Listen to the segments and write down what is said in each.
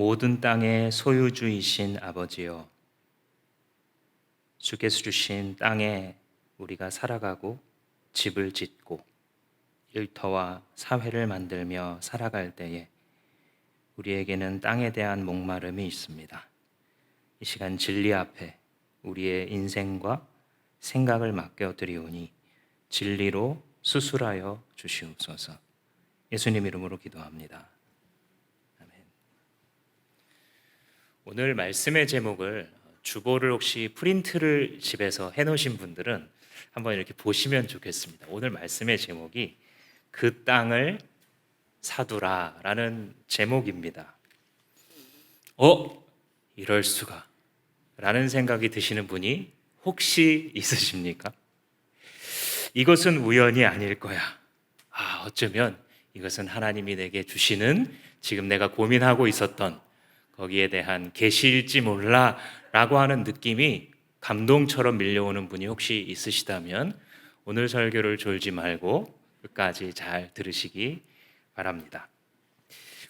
모든 땅의 소유주이신 아버지여, 주께서 주신 땅에 우리가 살아가고 집을 짓고 일터와 사회를 만들며 살아갈 때에 우리에게는 땅에 대한 목마름이 있습니다. 이 시간 진리 앞에 우리의 인생과 생각을 맡겨드리오니 진리로 수술하여 주시옵소서. 예수님 이름으로 기도합니다. 아멘. 오늘 말씀의 제목을 주보를 혹시 프린트를 집에서 해놓으신 분들은 한번 이렇게 보시면 좋겠습니다. 오늘 말씀의 제목이 그 땅을 사두라 라는 제목입니다. 이럴 수가 라는 생각이 드시는 분이 혹시 있으십니까? 이것은 우연이 아닐 거야. 어쩌면 이것은 하나님이 내게 주시는 지금 내가 고민하고 있었던 거기에 대한 계시일지 몰라 라고 하는 느낌이 감동처럼 밀려오는 분이 혹시 있으시다면 오늘 설교를 졸지 말고 끝까지 잘 들으시기 바랍니다.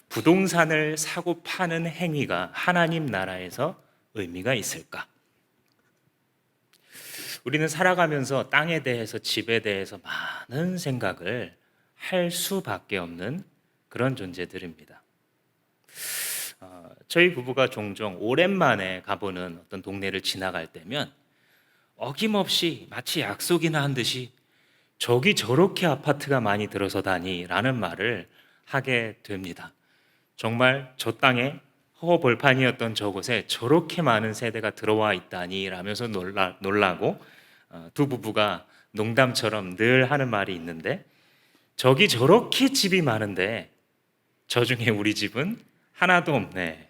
부동산을 사고 파는 행위가 하나님 나라에서 의미가 있을까? 우리는 살아가면서 땅에 대해서, 집에 대해서 많은 생각을 할 수밖에 없는 그런 존재들입니다. 저희 부부가 종종 오랜만에 가보는 어떤 동네를 지나갈 때면 어김없이 마치 약속이나 한 듯이 저기 저렇게 아파트가 많이 들어서다니 라는 말을 하게 됩니다. 정말 저 땅에 허허벌판이었던 저곳에 저렇게 많은 세대가 들어와 있다니 라면서 놀라고 두 부부가 농담처럼 늘 하는 말이 있는데, 저기 저렇게 집이 많은데 저 중에 우리 집은 하나도 없네.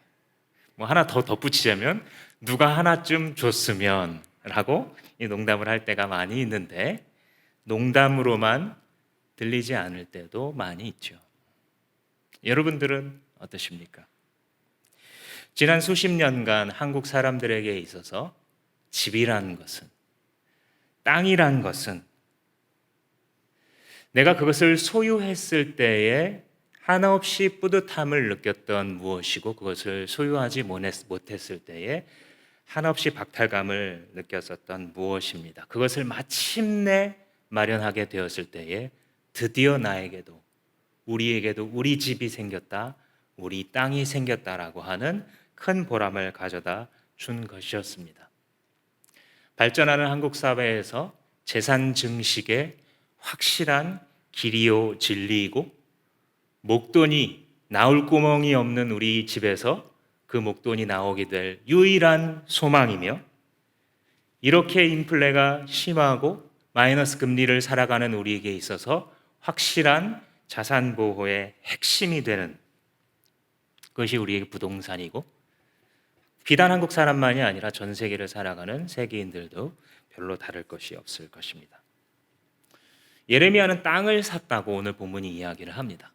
하나 더 덧붙이자면 누가 하나쯤 줬으면 라고 이 농담을 할 때가 많이 있는데, 농담으로만 들리지 않을 때도 많이 있죠. 여러분들은 어떠십니까? 지난 수십 년간 한국 사람들에게 있어서 집이란 것은, 땅이란 것은 내가 그것을 소유했을 때에 한없이 뿌듯함을 느꼈던 무엇이고, 그것을 소유하지 못했을 때에 한없이 박탈감을 느꼈었던 무엇입니다. 그것을 마침내 마련하게 되었을 때에 드디어 나에게도, 우리에게도 우리 집이 생겼다, 우리 땅이 생겼다라고 하는 큰 보람을 가져다 준 것이었습니다. 발전하는 한국 사회에서 재산 증식의 확실한 길이요 진리이고, 목돈이 나올 구멍이 없는 우리 집에서 그 목돈이 나오게 될 유일한 소망이며, 이렇게 인플레가 심하고 마이너스 금리를 살아가는 우리에게 있어서 확실한 자산 보호의 핵심이 되는 것이 우리에게 부동산이고, 비단 한국 사람만이 아니라 전 세계를 살아가는 세계인들도 별로 다를 것이 없을 것입니다. 예레미야는 땅을 샀다고 오늘 본문이 이야기를 합니다.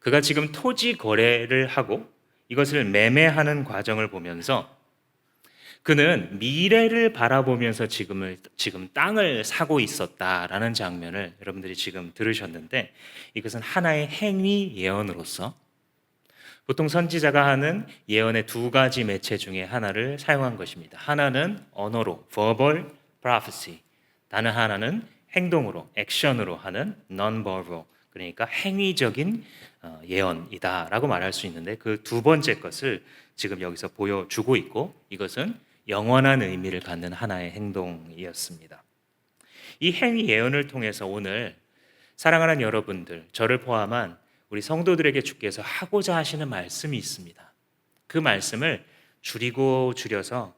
그가 지금 토지 거래를 하고 이것을 매매하는 과정을 보면서 그는 미래를 바라보면서 지금 땅을 사고 있었다라는 장면을 여러분들이 지금 들으셨는데, 이것은 하나의 행위 예언으로서 보통 선지자가 하는 예언의 두 가지 매체 중에 하나를 사용한 것입니다. 하나는 언어로 verbal prophecy, 다른 하나는 행동으로 액션으로 하는 non-verbal, 그러니까 행위적인 예언이다라고 말할 수 있는데, 그 두 번째 것을 지금 여기서 보여주고 있고, 이것은 영원한 의미를 갖는 하나의 행동이었습니다. 이 행위 예언을 통해서 오늘 사랑하는 여러분들, 저를 포함한 우리 성도들에게 주께서 하고자 하시는 말씀이 있습니다. 그 말씀을 줄이고 줄여서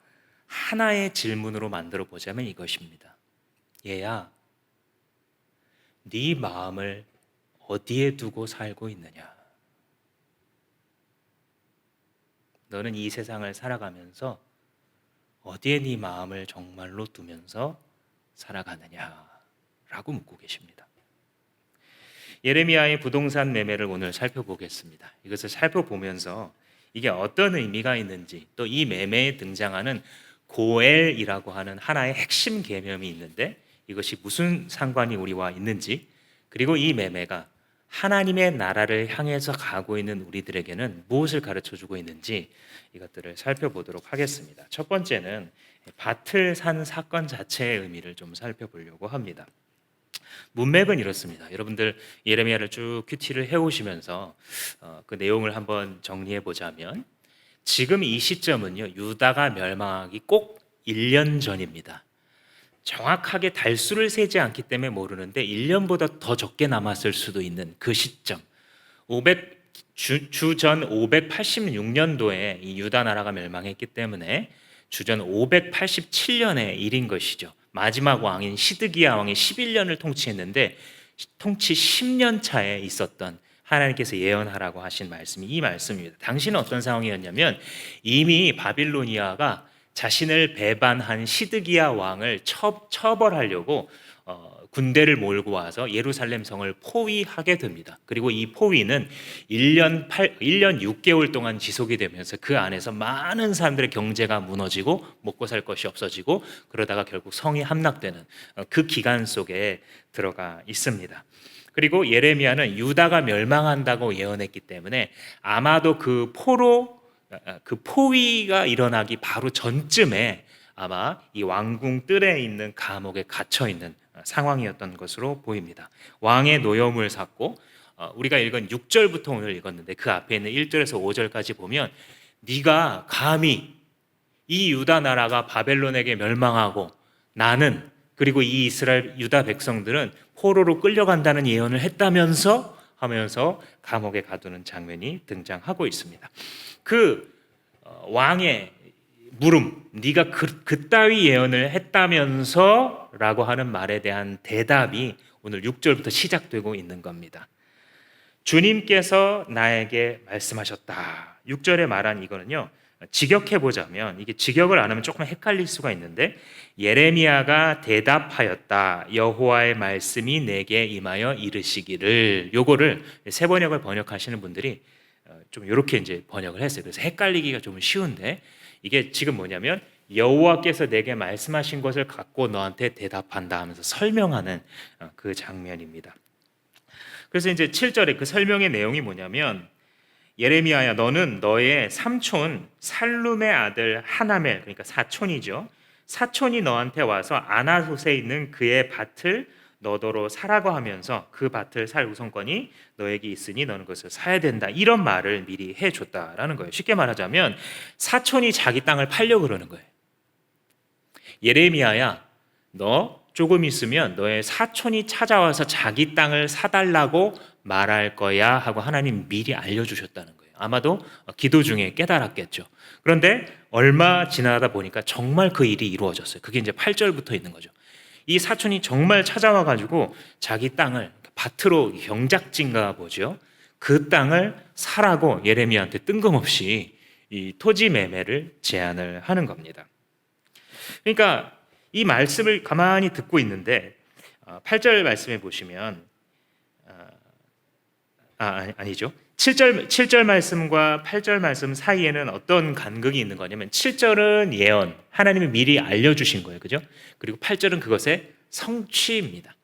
하나의 질문으로 만들어 보자면 이것입니다. 얘야, 네 마음을 어디에 두고 살고 있느냐? 너는 이 세상을 살아가면서 어디에 네 마음을 정말로 두면서 살아가느냐라고 묻고 계십니다. 예레미야의 부동산 매매를 오늘 살펴보겠습니다. 이것을 살펴보면서 이게 어떤 의미가 있는지, 또 이 매매에 등장하는 고엘이라고 하는 하나의 핵심 개념이 있는데 이것이 무슨 상관이 우리와 있는지, 그리고 이 매매가 하나님의 나라를 향해서 가고 있는 우리들에게는 무엇을 가르쳐 주고 있는지 이것들을 살펴보도록 하겠습니다. 첫 번째는 밭을 산 사건 자체의 의미를 좀 살펴보려고 합니다. 문맥은 이렇습니다. 여러분들 예레미야를 쭉 큐티를 해오시면서 그 내용을 한번 정리해 보자면, 지금 이 시점은요, 유다가 멸망하기 꼭 1년 전입니다. 정확하게 달수를 세지 않기 때문에 모르는데 1년보다 더 적게 남았을 수도 있는 그 시점, 주전 586년도에 이 유다 나라가 멸망했기 때문에 주전 587년의 일인 것이죠. 마지막 왕인 시드기야 왕이 11년을 통치했는데 통치 10년 차에 있었던 하나님께서 예언하라고 하신 말씀이 이 말씀입니다. 당시는 어떤 상황이었냐면, 이미 바빌로니아가 자신을 배반한 시드기야 왕을 처벌하려고 군대를 몰고 와서 예루살렘 성을 포위하게 됩니다. 그리고 이 포위는 1년 6개월 동안 지속이 되면서 그 안에서 많은 사람들의 경제가 무너지고 먹고 살 것이 없어지고, 그러다가 결국 성이 함락되는 그 기간 속에 들어가 있습니다. 그리고 예레미야는 유다가 멸망한다고 예언했기 때문에 아마도 그 포위가 일어나기 바로 전쯤에 아마 이 왕궁 뜰에 있는 감옥에 갇혀 있는 상황이었던 것으로 보입니다. 왕의 노여움을 샀고, 우리가 읽은 6절부터 오늘 읽었는데 그 앞에 있는 1절에서 5절까지 보면, 네가 감히 이 유다 나라가 바벨론에게 멸망하고 나는, 그리고 이 이스라엘 유다 백성들은 포로로 끌려간다는 예언을 했다면서 하면서 감옥에 가두는 장면이 등장하고 있습니다. 그 왕의 물음, 네가 그따위 예언을 했다면서 라고 하는 말에 대한 대답이 오늘 6절부터 시작되고 있는 겁니다. 주님께서 나에게 말씀하셨다. 6절에 말한 이거는요, 직역해보자면, 이게 직역을 안 하면 조금 헷갈릴 수가 있는데, 예레미야가 대답하였다. 여호와의 말씀이 내게 임하여 이르시기를. 요거를 새번역을 번역하시는 분들이 좀 이렇게 이제 번역을 했어요. 그래서 헷갈리기가 좀 쉬운데, 이게 지금 뭐냐면, 여호와께서 내게 말씀하신 것을 갖고 너한테 대답한다 하면서 설명하는 그 장면입니다. 그래서 이제 7절에 그 설명의 내용이 뭐냐면, 예레미야야, 너는 너의 삼촌 살룸의 아들 하나멜, 그러니까 사촌이죠, 사촌이 너한테 와서 아나솥에 있는 그의 밭을 너더러 사라고 하면서 그 밭을 살 우선권이 너에게 있으니 너는 그것을 사야 된다, 이런 말을 미리 해줬다라는 거예요. 쉽게 말하자면 사촌이 자기 땅을 팔려고 그러는 거예요. 예레미야야, 너 조금 있으면 너의 사촌이 찾아와서 자기 땅을 사달라고 말할 거야 하고 하나님 미리 알려주셨다는 거예요. 아마도 기도 중에 깨달았겠죠. 그런데 얼마 지나다 보니까 정말 그 일이 이루어졌어요. 그게 이제 8절부터 있는 거죠. 이 사촌이 정말 찾아와 가지고 자기 땅을, 밭으로 경작진가 보죠, 그 땅을 사라고 예레미야한테 뜬금없이 이 토지 매매를 제안을 하는 겁니다. 그러니까 이 말씀을 가만히 듣고 있는데 8절 말씀에 보시면 아니죠. 7절 말씀과 8절 말씀 사이에는 어떤 간극이 있는 거냐면, 7절은 예언, 하나님이 미리 알려주신 거예요, 그죠? 그리고 8절은 그것의 성취입니다.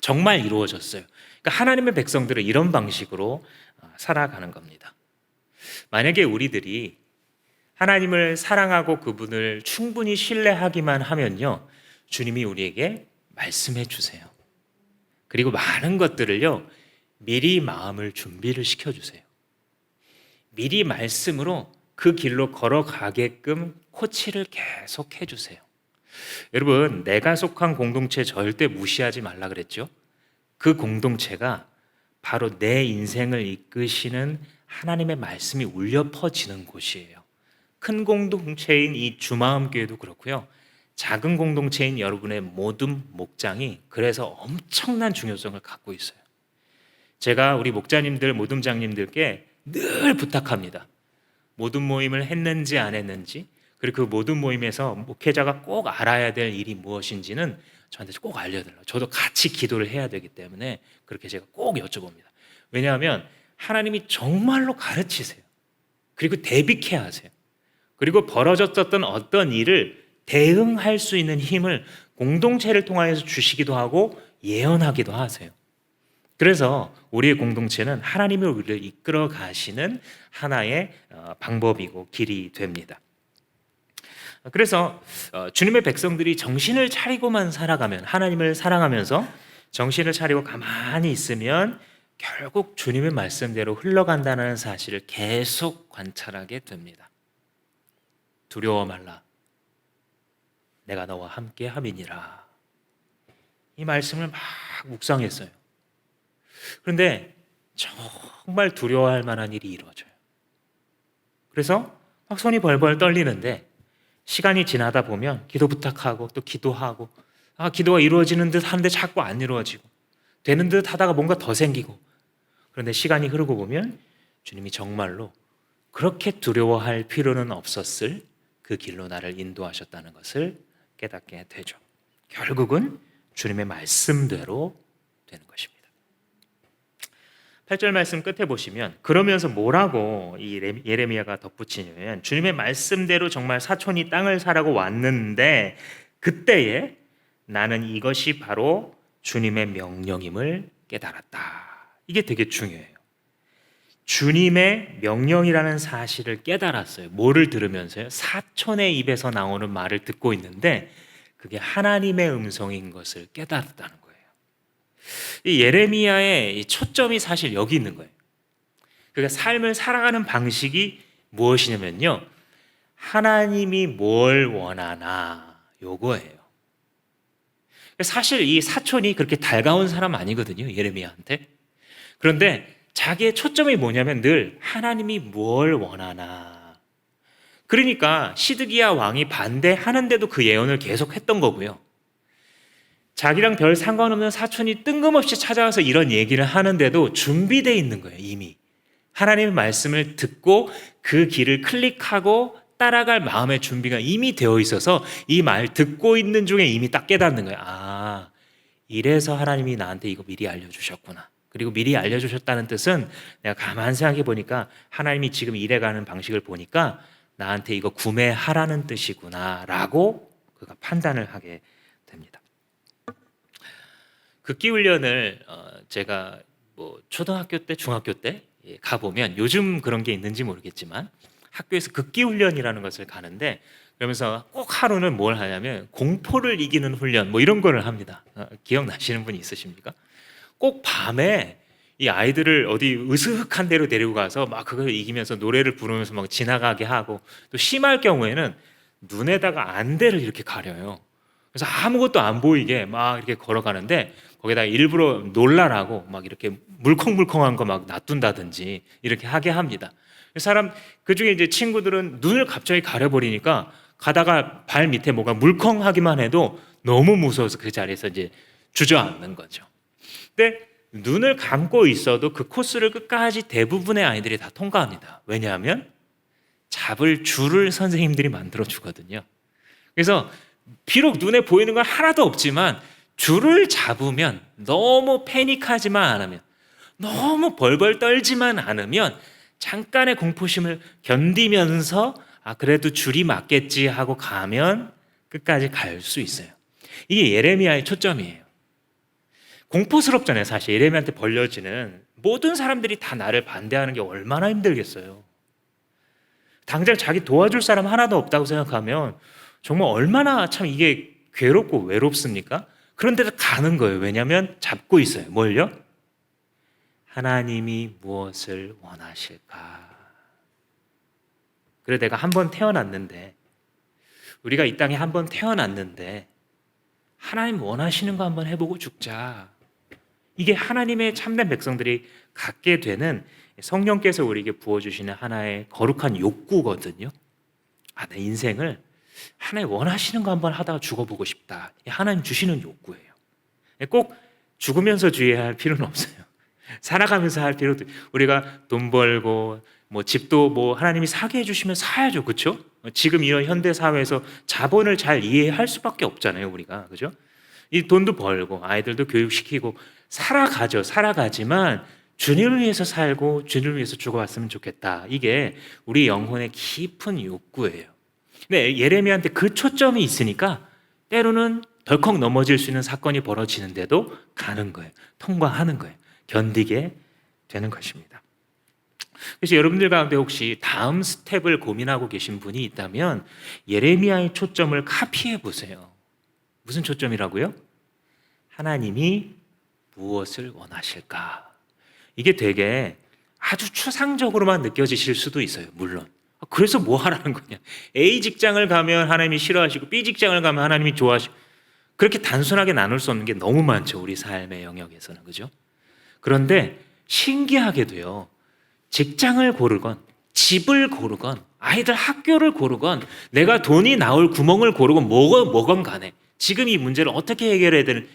정말 이루어졌어요. 그러니까 하나님의 백성들은 이런 방식으로 살아가는 겁니다. 만약에 우리들이 하나님을 사랑하고 그분을 충분히 신뢰하기만 하면요, 주님이 우리에게 말씀해 주세요. 그리고 많은 것들을요, 미리 마음을 준비를 시켜주세요. 미리 말씀으로 그 길로 걸어가게끔 코치를 계속 해주세요. 여러분, 내가 속한 공동체 절대 무시하지 말라 그랬죠? 그 공동체가 바로 내 인생을 이끄시는 하나님의 말씀이 울려 퍼지는 곳이에요. 큰 공동체인 이 주마음교회도 그렇고요, 작은 공동체인 여러분의 모든 목장이 그래서 엄청난 중요성을 갖고 있어요. 제가 우리 목자님들, 모둠장님들께 늘 부탁합니다. 모둠 모임을 했는지 안 했는지, 그리고 그 모둠 모임에서 목회자가 꼭 알아야 될 일이 무엇인지는 저한테 꼭 알려달라고. 저도 같이 기도를 해야 되기 때문에 그렇게 제가 꼭 여쭤봅니다. 왜냐하면 하나님이 정말로 가르치세요. 그리고 대비케 하세요. 그리고 벌어졌던 어떤 일을 대응할 수 있는 힘을 공동체를 통하여서 주시기도 하고 예언하기도 하세요. 그래서 우리의 공동체는 하나님이 우리를 이끌어 가시는 하나의 방법이고 길이 됩니다. 그래서 주님의 백성들이 정신을 차리고만 살아가면, 하나님을 사랑하면서 정신을 차리고 가만히 있으면 결국 주님의 말씀대로 흘러간다는 사실을 계속 관찰하게 됩니다. 두려워 말라, 내가 너와 함께 함이니라. 이 말씀을 막 묵상했어요. 그런데 정말 두려워할 만한 일이 이루어져요. 그래서 막 손이 벌벌 떨리는데 시간이 지나다 보면 기도 부탁하고 또 기도하고, 기도가 이루어지는 듯 하는데 자꾸 안 이루어지고, 되는 듯 하다가 뭔가 더 생기고, 그런데 시간이 흐르고 보면 주님이 정말로 그렇게 두려워할 필요는 없었을 그 길로 나를 인도하셨다는 것을 깨닫게 되죠. 결국은 주님의 말씀대로 되는 것입니다. 8절 말씀 끝에 보시면 그러면서 뭐라고 이 예레미야가 덧붙이냐면, 주님의 말씀대로 정말 사촌이 땅을 사라고 왔는데 그때에 나는 이것이 바로 주님의 명령임을 깨달았다. 이게 되게 중요해요. 주님의 명령이라는 사실을 깨달았어요. 뭐를 들으면서요? 사촌의 입에서 나오는 말을 듣고 있는데 그게 하나님의 음성인 것을 깨달았다는 거예요. 이 예레미야의 초점이 사실 여기 있는 거예요. 그러니까 삶을 살아가는 방식이 무엇이냐면요, 하나님이 뭘 원하나, 요거예요. 사실 이 사촌이 그렇게 달가운 사람 아니거든요, 예레미야한테. 그런데 자기의 초점이 뭐냐면 늘 하나님이 뭘 원하나. 그러니까 시드기야 왕이 반대하는데도 그 예언을 계속 했던 거고요. 자기랑 별 상관없는 사촌이 뜬금없이 찾아와서 이런 얘기를 하는데도 준비되어 있는 거예요, 이미. 하나님의 말씀을 듣고 그 길을 클릭하고 따라갈 마음의 준비가 이미 되어 있어서 이 말 듣고 있는 중에 이미 딱 깨닫는 거예요. 이래서 하나님이 나한테 이거 미리 알려주셨구나. 그리고 미리 알려주셨다는 뜻은 내가 가만 생각해 보니까 하나님이 지금 일해가는 방식을 보니까 나한테 이거 구매하라는 뜻이구나 라고 그가 판단을 하게 됩니다. 극기훈련을 제가 뭐 초등학교 때, 중학교 때 가보면, 요즘 그런 게 있는지 모르겠지만 학교에서 극기훈련이라는 것을 가는데, 그러면서 꼭 하루는 뭘 하냐면 공포를 이기는 훈련 뭐 이런 거를 합니다. 기억나시는 분이 있으십니까? 꼭 밤에 이 아이들을 어디 으슥한 데로 데리고 가서 막 그걸 이기면서 노래를 부르면서 막 지나가게 하고, 또 심할 경우에는 눈에다가 안대를 이렇게 가려요. 그래서 아무것도 안 보이게 막 이렇게 걸어가는데 거기다 일부러 놀라라고 막 이렇게 물컹물컹한 거 막 놔둔다든지 이렇게 하게 합니다. 그 중에 이제 친구들은 눈을 갑자기 가려버리니까 가다가 발 밑에 뭐가 물컹하기만 해도 너무 무서워서 그 자리에서 이제 주저앉는 거죠. 근데 눈을 감고 있어도 그 코스를 끝까지 대부분의 아이들이 다 통과합니다. 왜냐하면 잡을 줄을 선생님들이 만들어 주거든요. 그래서 비록 눈에 보이는 건 하나도 없지만 줄을 잡으면, 너무 패닉하지만 않으면, 너무 벌벌 떨지만 않으면 잠깐의 공포심을 견디면서 그래도 줄이 맞겠지 하고 가면 끝까지 갈 수 있어요. 이게 예레미야의 초점이에요. 공포스럽잖아요. 사실 예레미야한테 벌려지는 모든 사람들이 다 나를 반대하는 게 얼마나 힘들겠어요. 당장 자기 도와줄 사람 하나도 없다고 생각하면 정말 얼마나 참 이게 괴롭고 외롭습니까? 그런데도 가는 거예요. 왜냐하면 잡고 있어요. 뭘요? 하나님이 무엇을 원하실까? 그래, 내가 한 번 태어났는데, 우리가 이 땅에 한 번 태어났는데 하나님 원하시는 거 한번 해보고 죽자. 이게 하나님의 참된 백성들이 갖게 되는, 성령께서 우리에게 부어주시는 하나의 거룩한 욕구거든요. 내 인생을 하나님 원하시는 거 한번 하다가 죽어보고 싶다. 하나님 주시는 욕구예요. 꼭 죽으면서 주의할 필요는 없어요. 살아가면서 할 필요도, 우리가 돈 벌고 뭐 집도 뭐 하나님이 사게 해주시면 사야죠. 그렇죠? 지금 이런 현대 사회에서 자본을 잘 이해할 수밖에 없잖아요, 우리가. 그죠? 이 돈도 벌고 아이들도 교육시키고 살아가죠. 살아가지만 주님을 위해서 살고 주님을 위해서 죽어왔으면 좋겠다. 이게 우리 영혼의 깊은 욕구예요. 근데 예레미야한테 그 초점이 있으니까 때로는 덜컥 넘어질 수 있는 사건이 벌어지는데도 가는 거예요. 통과하는 거예요. 견디게 되는 것입니다. 그래서 여러분들 가운데 혹시 다음 스텝을 고민하고 계신 분이 있다면 예레미야의 초점을 카피해 보세요. 무슨 초점이라고요? 하나님이 무엇을 원하실까? 이게 되게 아주 추상적으로만 느껴지실 수도 있어요. 물론. 그래서 뭐 하라는 거냐? A 직장을 가면 하나님이 싫어하시고 B 직장을 가면 하나님이 좋아하시고, 그렇게 단순하게 나눌 수 없는 게 너무 많죠. 우리 삶의 영역에서는. 그죠? 그런데 신기하게도요. 직장을 고르건 집을 고르건 아이들 학교를 고르건 내가 돈이 나올 구멍을 고르건 뭐건 간에 지금 이 문제를 어떻게 해결해야 되는,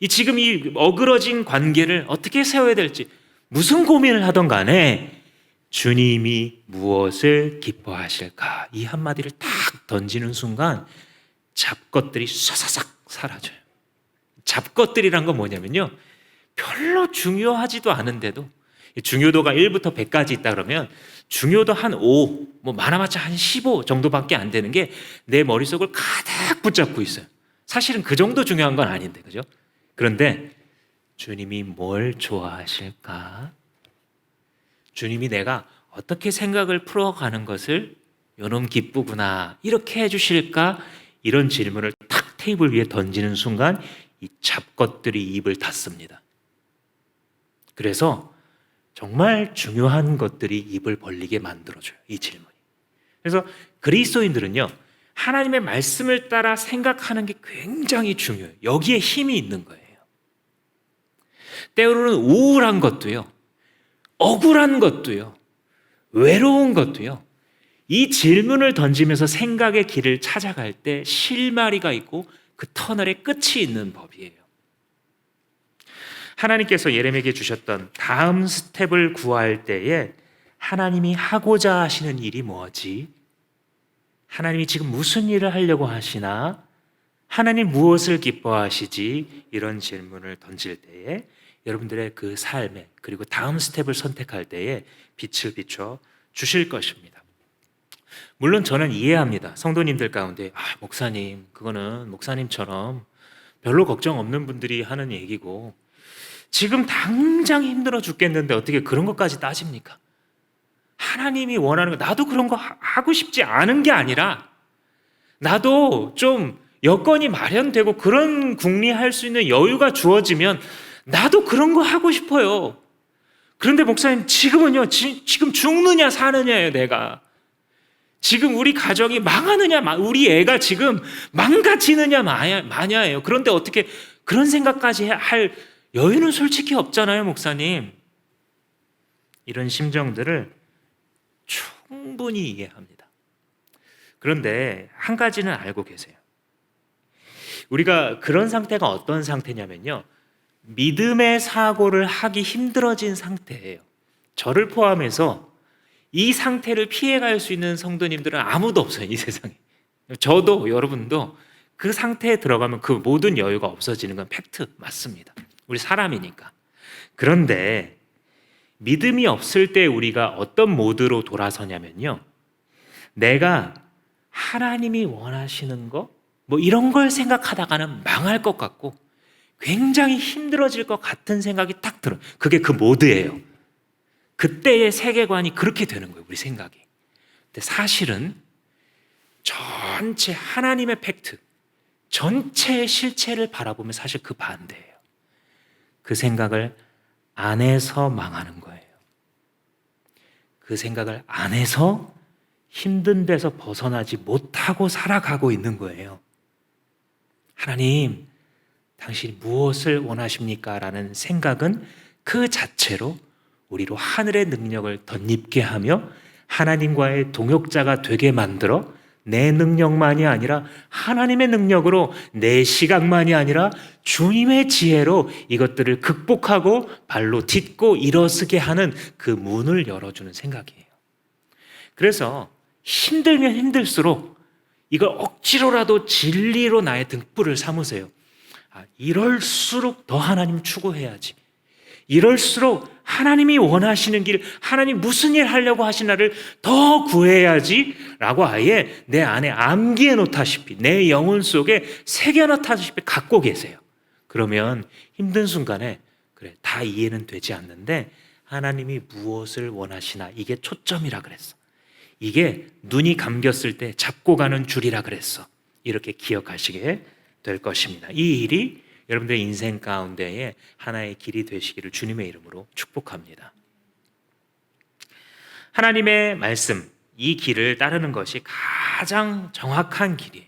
지금 이 어그러진 관계를 어떻게 세워야 될지 무슨 고민을 하던 간에 주님이 무엇을 기뻐하실까, 이 한마디를 딱 던지는 순간 잡것들이 쏴사삭 사라져요. 잡것들이란 건 뭐냐면요, 별로 중요하지도 않은데도, 중요도가 1부터 100까지 있다 그러면 중요도 한 5, 뭐 많아봤자 한 15 정도밖에 안 되는 게 내 머릿속을 가득 붙잡고 있어요. 사실은 그 정도 중요한 건 아닌데, 그죠? 그런데 주님이 뭘 좋아하실까? 주님이 내가 어떻게 생각을 풀어가는 것을 요놈 기쁘구나, 이렇게 해주실까? 이런 질문을 탁 테이블 위에 던지는 순간 이 잡것들이 입을 닫습니다. 그래서 정말 중요한 것들이 입을 벌리게 만들어줘요, 이 질문이. 그래서 그리스도인들은요, 하나님의 말씀을 따라 생각하는 게 굉장히 중요해요. 여기에 힘이 있는 거예요. 때로는 우울한 것도요, 억울한 것도요, 외로운 것도요, 이 질문을 던지면서 생각의 길을 찾아갈 때 실마리가 있고 그 터널의 끝이 있는 법이에요. 하나님께서 예레미야에게 주셨던 다음 스텝을 구할 때에 하나님이 하고자 하시는 일이 뭐지? 하나님이 지금 무슨 일을 하려고 하시나? 하나님 무엇을 기뻐하시지? 이런 질문을 던질 때에 여러분들의 그 삶에, 그리고 다음 스텝을 선택할 때에 빛을 비춰 주실 것입니다. 물론 저는 이해합니다. 성도님들 가운데 목사님, 그거는 목사님처럼 별로 걱정 없는 분들이 하는 얘기고 지금 당장 힘들어 죽겠는데 어떻게 그런 것까지 따집니까? 하나님이 원하는 거, 나도 그런 거 하고 싶지 않은 게 아니라 나도 좀 여건이 마련되고 그런 궁리할 수 있는 여유가 주어지면 나도 그런 거 하고 싶어요. 그런데 목사님, 지금은요, 지금 죽느냐 사느냐예요. 내가 지금 우리 가정이 망하느냐, 우리 애가 지금 망가지느냐 마냐예요. 그런데 어떻게 그런 생각까지 할 여유는 솔직히 없잖아요, 목사님. 이런 심정들을 충분히 이해합니다. 그런데 한 가지는 알고 계세요. 우리가 그런 상태가 어떤 상태냐면요, 믿음의 사고를 하기 힘들어진 상태예요. 저를 포함해서 이 상태를 피해갈 수 있는 성도님들은 아무도 없어요, 이 세상에. 저도 여러분도 그 상태에 들어가면 그 모든 여유가 없어지는 건 팩트 맞습니다. 우리 사람이니까. 그런데 믿음이 없을 때 우리가 어떤 모드로 돌아서냐면요, 내가 하나님이 원하시는 거 뭐 이런 걸 생각하다가는 망할 것 같고 굉장히 힘들어질 것 같은 생각이 딱 들어요. 그게 그 모드예요. 그때의 세계관이 그렇게 되는 거예요, 우리 생각이. 근데 사실은 전체 하나님의 팩트, 전체의 실체를 바라보면 사실 그 반대예요. 그 생각을 안 해서 망하는 거예요. 그 생각을 안 해서 힘든 데서 벗어나지 못하고 살아가고 있는 거예요. 하나님, 당신이 무엇을 원하십니까? 라는 생각은 그 자체로 우리로 하늘의 능력을 덧입게 하며 하나님과의 동역자가 되게 만들어 내 능력만이 아니라 하나님의 능력으로, 내 시각만이 아니라 주님의 지혜로 이것들을 극복하고 발로 딛고 일어서게 하는 그 문을 열어주는 생각이에요. 그래서 힘들면 힘들수록 이걸 억지로라도 진리로 나의 등불을 삼으세요. 이럴수록 더 하나님 추구해야지. 이럴수록 하나님이 원하시는 길, 하나님 무슨 일 하려고 하시나를 더 구해야지 라고 아예 내 안에 암기해 놓다시피, 내 영혼 속에 새겨 놓다시피 갖고 계세요. 그러면 힘든 순간에 그래, 다 이해는 되지 않는데 하나님이 무엇을 원하시나 이게 초점이라 그랬어. 이게 눈이 감겼을 때 잡고 가는 줄이라 그랬어. 이렇게 기억하시게 될 것입니다. 이 일이 여러분들의 인생 가운데에 하나의 길이 되시기를 주님의 이름으로 축복합니다. 하나님의 말씀, 이 길을 따르는 것이 가장 정확한 길이에요.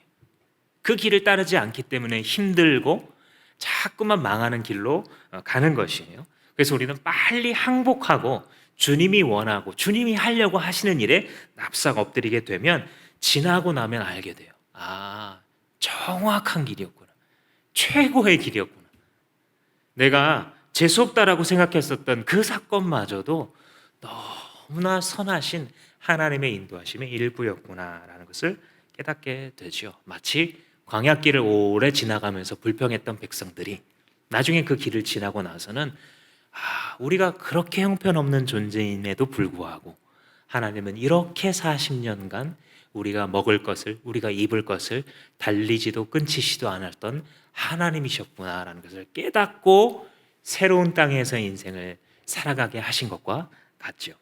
그 길을 따르지 않기 때문에 힘들고 자꾸만 망하는 길로 가는 것이에요. 그래서 우리는 빨리 항복하고 주님이 원하고 주님이 하려고 하시는 일에 납작 엎드리게 되면 지나고 나면 알게 돼요. 아, 정확한 길이었구나. 최고의 길이었구나. 내가 재수없다라고 생각했었던 그 사건마저도 너무나 선하신 하나님의 인도하심의 일부였구나라는 것을 깨닫게 되죠. 마치 광야길을 오래 지나가면서 불평했던 백성들이 나중에 그 길을 지나고 나서는 우리가 그렇게 형편없는 존재임에도 불구하고 하나님은 이렇게 40년간 우리가 먹을 것을, 우리가 입을 것을 달리지도 끊치지도 않았던 하나님이셨구나라는 것을 깨닫고 새로운 땅에서 인생을 살아가게 하신 것과 같죠.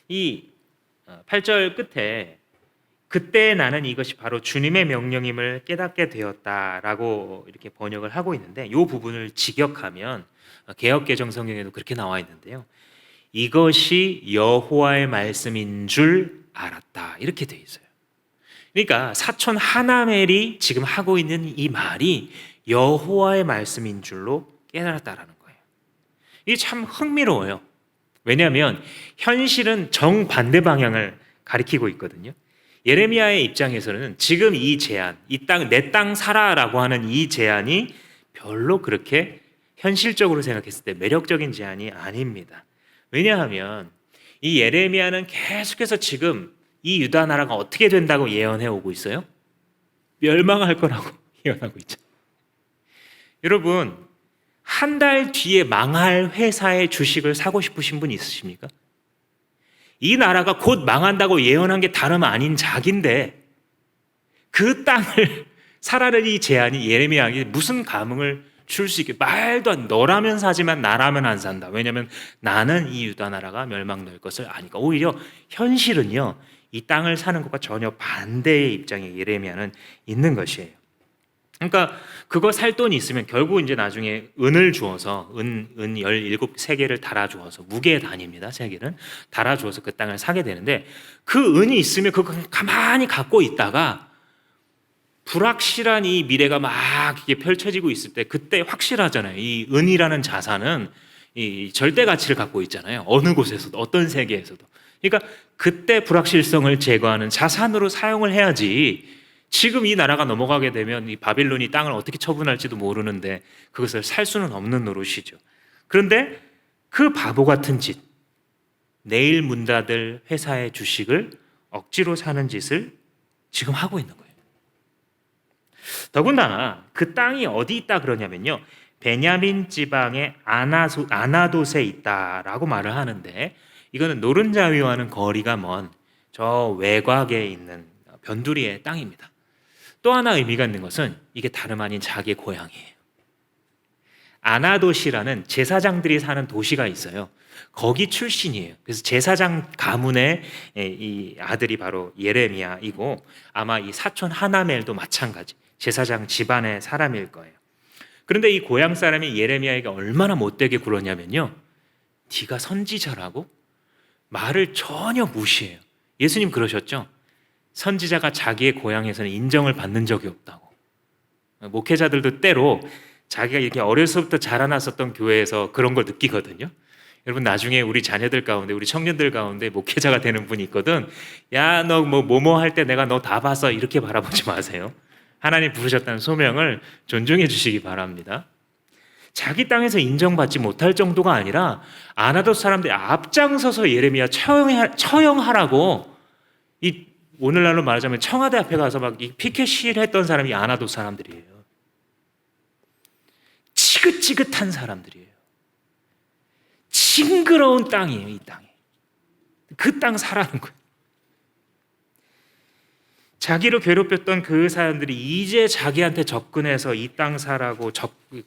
이 8절 끝에 그때 나는 이것이 바로 주님의 명령임을 깨닫게 되었다라고 이렇게 번역을 하고 있는데, 이 부분을 직역하면 개역개정 성경에도 그렇게 나와 있는데요. 이것이 여호와의 말씀인 줄 알았다, 이렇게 돼 있어요. 그러니까 사촌 하나멜이 지금 하고 있는 이 말이 여호와의 말씀인 줄로 깨달았다라는 거예요. 이게 참 흥미로워요. 왜냐하면 현실은 정반대 방향을 가리키고 있거든요. 예레미야의 입장에서는 지금 이 제안, 이 땅, 내 땅 사라라고 하는 이 제안이 별로 그렇게 현실적으로 생각했을 때 매력적인 제안이 아닙니다. 왜냐하면 이 예레미야는 계속해서 지금 이 유다 나라가 어떻게 된다고 예언해 오고 있어요? 멸망할 거라고 예언하고 있죠. 여러분, 한 달 뒤에 망할 회사의 주식을 사고 싶으신 분 있으십니까? 이 나라가 곧 망한다고 예언한 게 다름 아닌 자기인데 그 땅을 사라는 이 제안이 예레미야에게 무슨 감흥을 줄 수 있게, 말도 안, 너라면 사지만 나라면 안 산다. 왜냐하면 나는 이 유다 나라가 멸망될 것을 아니까. 오히려 현실은요, 이 땅을 사는 것과 전혀 반대의 입장에 예레미야는 있는 것이에요. 그러니까 그거 살 돈이 있으면 결국 이제 나중에 은을 주어서 은 17세계를 달아주어서, 무게 단위입니다. 세계는 달아주어서 그 땅을 사게 되는데, 그 은이 있으면 그거 가만히 갖고 있다가 불확실한 이 미래가 막 이게 펼쳐지고 있을 때 그때 확실하잖아요. 이 은이라는 자산은 이 절대 가치를 갖고 있잖아요. 어느 곳에서도, 어떤 세계에서도. 그러니까 그때 불확실성을 제거하는 자산으로 사용을 해야지, 지금 이 나라가 넘어가게 되면 이 바빌론이 땅을 어떻게 처분할지도 모르는데 그것을 살 수는 없는 노릇이죠. 그런데 그 바보 같은 짓, 내일 문 닫을 회사의 주식을 억지로 사는 짓을 지금 하고 있는 거예요. 더군다나 그 땅이 어디 있다 그러냐면요, 베냐민 지방의 아나돗에 있다라고 말을 하는데, 이거는 노른자위와는 거리가 먼 저 외곽에 있는 변두리의 땅입니다. 또 하나 의미가 있는 것은 이게 다름 아닌 자기의 고향이에요. 아나돗이라는 제사장들이 사는 도시가 있어요. 거기 출신이에요. 그래서 제사장 가문의 이 아들이 바로 예레미야이고, 아마 이 사촌 하나멜도 마찬가지 제사장 집안의 사람일 거예요. 그런데 이 고향 사람이 예레미야에게 얼마나 못되게 굴었냐면요, 네가 선지자라고? 말을 전혀 무시해요. 예수님 그러셨죠? 선지자가 자기의 고향에서는 인정을 받는 적이 없다고. 목회자들도 때로 자기가 이렇게 어려서부터 자라났었던 교회에서 그런 걸 느끼거든요. 여러분, 나중에 우리 자녀들 가운데, 우리 청년들 가운데 목회자가 되는 분이 있거든. 야, 너 뭐뭐 할 때 내가 너 다 봤어, 이렇게 바라보지 마세요. 하나님 부르셨다는 소명을 존중해 주시기 바랍니다. 자기 땅에서 인정받지 못할 정도가 아니라 아나돗 사람들이 앞장서서 예레미야 처형하라고, 이 오늘날로 말하자면 청와대 앞에 가서 막 피켓 시위를 했던 사람이 아나돗 사람들이에요. 지긋지긋한 사람들이에요. 징그러운 땅이에요, 이 땅이. 그 땅 사라는 거예요. 자기를 괴롭혔던 그 사람들이 이제 자기한테 접근해서 이 땅 사라고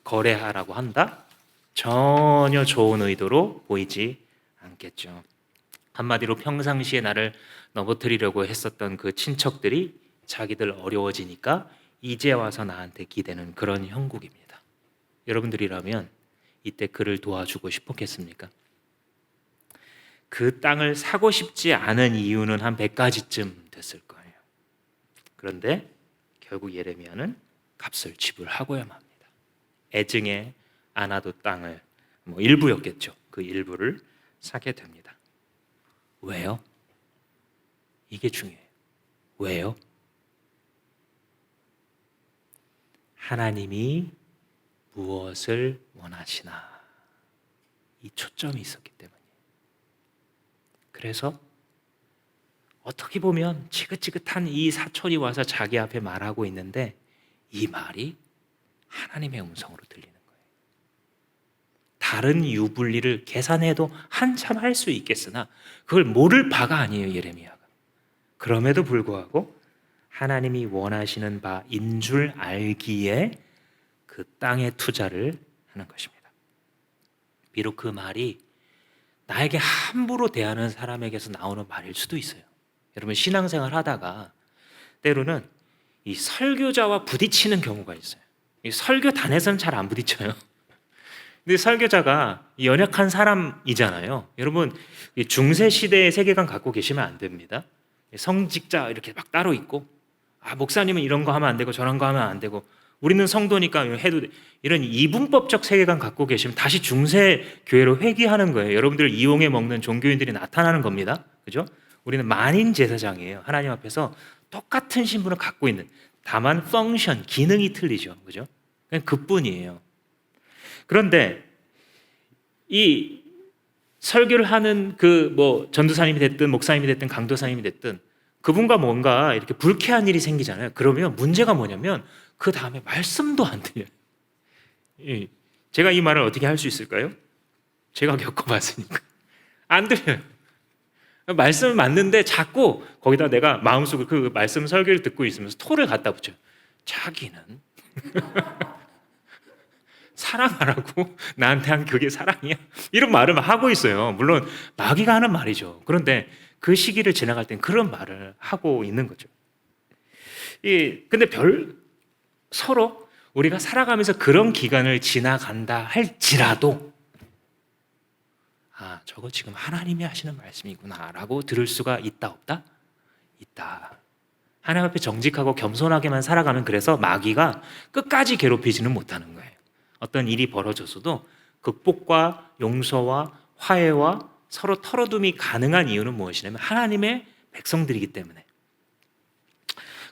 거래하라고 한다? 전혀 좋은 의도로 보이지 않겠죠. 한마디로 평상시에 나를 넘어뜨리려고 했었던 그 친척들이 자기들 어려워지니까 이제 와서 나한테 기대는 그런 형국입니다. 여러분들이라면 이때 그를 도와주고 싶었겠습니까? 그 땅을 사고 싶지 않은 이유는 한 100가지쯤 됐을 거예요. 그런데 결국 예레미야는 값을 지불하고야만 합니다. 애증의 아나도 땅을 일부였겠죠. 그 일부를 사게 됩니다. 왜요? 이게 중요해요. 왜요? 하나님이 무엇을 원하시나, 이 초점이 있었기 때문이에요. 그래서 어떻게 보면 지긋지긋한 이 사촌이 와서 자기 앞에 말하고 있는데 이 말이 하나님의 음성으로 들리는 거예요. 다른 유불리를 계산해도 한참 할 수 있겠으나 그걸 모를 바가 아니에요, 예레미야가. 그럼에도 불구하고 하나님이 원하시는 바인 줄 알기에 그 땅에 투자를 하는 것입니다. 비록 그 말이 나에게 함부로 대하는 사람에게서 나오는 말일 수도 있어요. 여러분, 신앙생활 하다가 때로는 이 설교자와 부딪히는 경우가 있어요. 이 설교단에서는 잘 안 부딪혀요. 근데 설교자가 연약한 사람이잖아요. 여러분, 이 중세 시대의 세계관 갖고 계시면 안 됩니다. 성직자 이렇게 막 따로 있고, 목사님은 이런 거 하면 안 되고 저런 거 하면 안 되고, 우리는 성도니까 해도 돼. 이런 이분법적 세계관 갖고 계시면 다시 중세 교회로 회귀하는 거예요. 여러분들 이용해 먹는 종교인들이 나타나는 겁니다. 그죠? 우리는 만인 제사장이에요. 하나님 앞에서 똑같은 신분을 갖고 있는, 다만 펑션, 기능이 틀리죠. 그죠? 그냥 그뿐이에요. 그런데 이 설교를 하는 전도사님이 됐든 목사님이 됐든 강도사님이 됐든 그분과 뭔가 이렇게 불쾌한 일이 생기잖아요. 그러면 문제가 뭐냐면 그 다음에 말씀도 안 들려요. 제가 이 말을 어떻게 할 수 있을까요? 제가 겪어봤으니까. 안 들려요. 말씀을 맞는데 자꾸 거기다 내가 마음속으로 그 말씀 설교를 듣고 있으면서 토를 갖다 붙여요. 자기는 사랑하라고 나한테 한 그게 사랑이야? 이런 말을 하고 있어요. 물론 마귀가 하는 말이죠. 그런데 그 시기를 지나갈 땐 그런 말을 하고 있는 거죠. 근데 서로 우리가 살아가면서 그런 기간을 지나간다 할지라도 저거 지금 하나님이 하시는 말씀이구나 라고 들을 수가 있다 없다? 있다. 하나님 앞에 정직하고 겸손하게만 살아가면 그래서 마귀가 끝까지 괴롭히지는 못하는 거예요. 어떤 일이 벌어졌어도 극복과 용서와 화해와 서로 털어둠이 가능한 이유는 무엇이냐면 하나님의 백성들이기 때문에.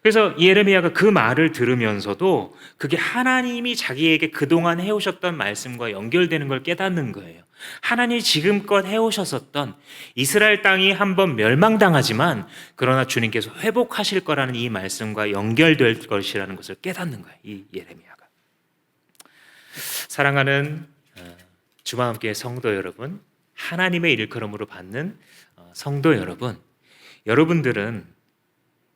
그래서 예레미야가 그 말을 들으면서도 그게 하나님이 자기에게 그동안 해오셨던 말씀과 연결되는 걸 깨닫는 거예요. 하나님이 지금껏 해오셨었던 이스라엘 땅이 한번 멸망당하지만 그러나 주님께서 회복하실 거라는 이 말씀과 연결될 것이라는 것을 깨닫는 거예요, 이 예레미야가. 사랑하는 주마함교회 성도 여러분, 하나님의 일컬음으로 받는 성도 여러분, 여러분들은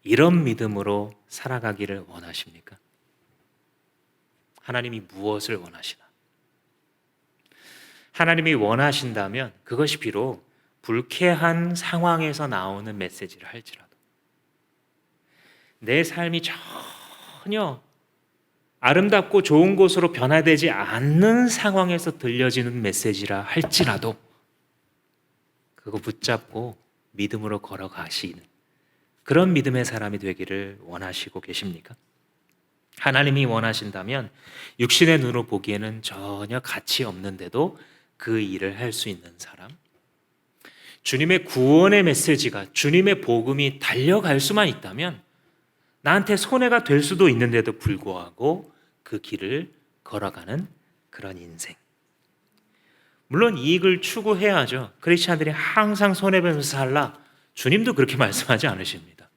이런 믿음으로 살아가기를 원하십니까? 하나님이 무엇을 원하시나? 하나님이 원하신다면 그것이 비록 불쾌한 상황에서 나오는 메시지를 할지라도, 내 삶이 전혀 아름답고 좋은 곳으로 변화되지 않는 상황에서 들려지는 메시지라 할지라도 그거 붙잡고 믿음으로 걸어가시는 그런 믿음의 사람이 되기를 원하시고 계십니까? 하나님이 원하신다면 육신의 눈으로 보기에는 전혀 가치 없는데도 그 일을 할 수 있는 사람, 주님의 구원의 메시지가, 주님의 복음이 달려갈 수만 있다면 나한테 손해가 될 수도 있는데도 불구하고 그 길을 걸어가는 그런 인생. 물론 이익을 추구해야죠. 크리스찬들이 항상 손해보면서 살라, 주님도 그렇게 말씀하지 않으십니다.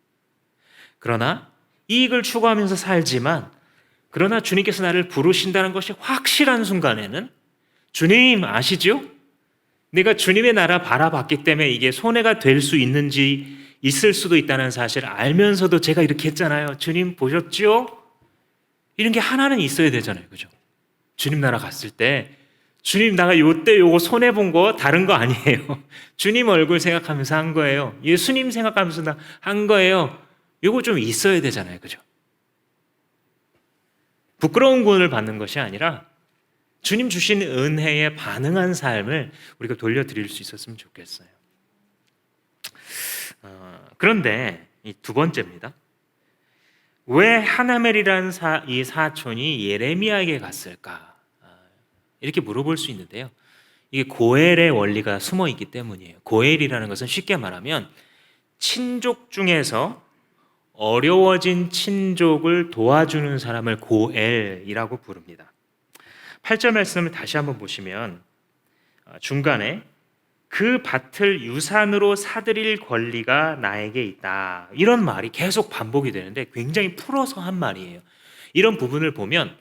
그러나 이익을 추구하면서 살지만, 그러나 주님께서 나를 부르신다는 것이 확실한 순간에는, 주님 아시죠? 내가 주님의 나라 바라봤기 때문에 이게 손해가 될 수 있을 수도 있다는 사실을 알면서도 제가 이렇게 했잖아요. 주님 보셨죠? 이런 게 하나는 있어야 되잖아요. 그죠? 주님 나라 갔을 때 주님, 나가 요때 요거 손해본 거 다른 거 아니에요. 주님 얼굴 생각하면서 한 거예요. 예수님 생각하면서 한 거예요. 요거 좀 있어야 되잖아요. 그죠? 부끄러운 구원을 받는 것이 아니라 주님 주신 은혜에 반응한 삶을 우리가 돌려드릴 수 있었으면 좋겠어요. 그런데 이 두 번째입니다. 왜 하나멜이라는 이 사촌이 예레미야에게 갔을까? 이렇게 물어볼 수 있는데요. 이게 고엘의 원리가 숨어 있기 때문이에요. 고엘이라는 것은 쉽게 말하면 친족 중에서 어려워진 친족을 도와주는 사람을 고엘이라고 부릅니다. 8절 말씀을 다시 한번 보시면 중간에 그 밭을 유산으로 사들일 권리가 나에게 있다. 이런 말이 계속 반복이 되는데 굉장히 풀어서 한 말이에요. 이런 부분을 보면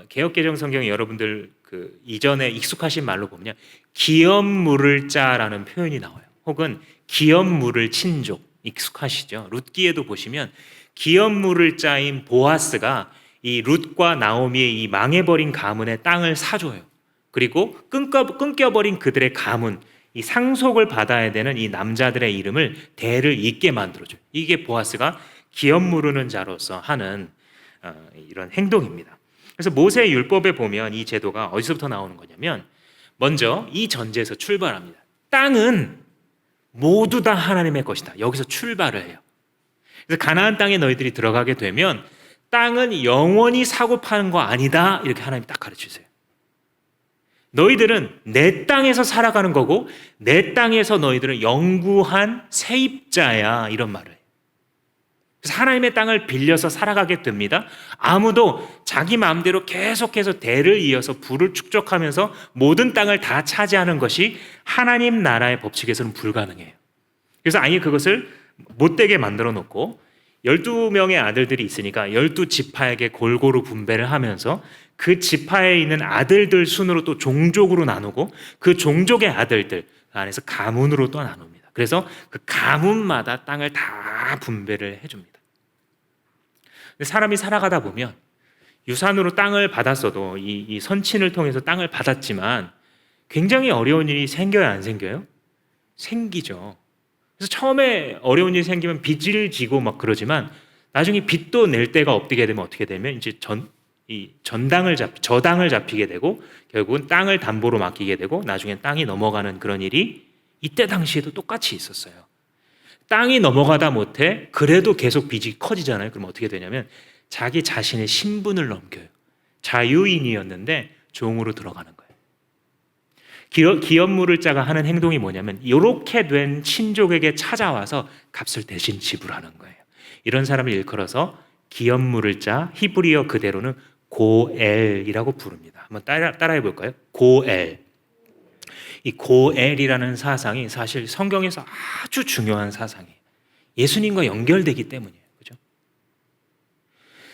개역개정 성경 여러분들 그 이전에 익숙하신 말로 보면 기업 물을 자라는 표현이 나와요. 혹은 기업 물을 친족 익숙하시죠. 룻기에도 보시면 기업 물을 자인 보아스가 이 룻과 나오미의 이 망해버린 가문의 땅을 사줘요. 그리고 끊겨버린 그들의 가문, 이 상속을 받아야 되는 이 남자들의 이름을 대를 잇게 만들어줘요. 이게 보아스가 기업 무르는 자로서 하는 이런 행동입니다. 그래서 모세 율법에 보면 이 제도가 어디서부터 나오는 거냐면 먼저 이 전제에서 출발합니다. 땅은 모두 다 하나님의 것이다. 여기서 출발을 해요. 그래서 가나안 땅에 너희들이 들어가게 되면 땅은 영원히 사고 파는 거 아니다. 이렇게 하나님이 딱 가르치세요. 너희들은 내 땅에서 살아가는 거고 내 땅에서 너희들은 영구한 세입자야. 이런 말을 해요. 그래서 하나님의 땅을 빌려서 살아가게 됩니다. 아무도 자기 마음대로 계속해서 대를 이어서 부를 축적하면서 모든 땅을 다 차지하는 것이 하나님 나라의 법칙에서는 불가능해요. 그래서 아예 그것을 못되게 만들어 놓고 12명의 아들들이 있으니까 12지파에게 골고루 분배를 하면서 그 지파에 있는 아들들 순으로 또 종족으로 나누고 그 종족의 아들들 안에서 가문으로 또 나눕니다. 그래서 그 가문마다 땅을 다 분배를 해줍니다. 사람이 살아가다 보면 유산으로 땅을 받았어도 이 선친을 통해서 땅을 받았지만 굉장히 어려운 일이 생겨요, 안 생겨요? 생기죠. 그래서 처음에 어려운 일이 생기면 빚을 지고 막 그러지만 나중에 빚도 낼 데가 없게 되면 어떻게 되면 이제 저당을 잡히게 되고 결국은 땅을 담보로 맡기게 되고 나중에 땅이 넘어가는 그런 일이 이때 당시에도 똑같이 있었어요. 땅이 넘어가다 못해 그래도 계속 빚이 커지잖아요. 그럼 어떻게 되냐면 자기 자신의 신분을 넘겨요. 자유인이었는데 종으로 들어가는 거예요. 기업 물을 자가 하는 행동이 뭐냐면 이렇게 된 친족에게 찾아와서 값을 대신 지불하는 거예요. 이런 사람을 일컬어서 기업 물을 자, 히브리어 그대로는 고엘이라고 부릅니다. 한번 따라해 볼까요? 고엘. 이 고엘이라는 사상이 사실 성경에서 아주 중요한 사상이에요. 예수님과 연결되기 때문이에요. 그죠?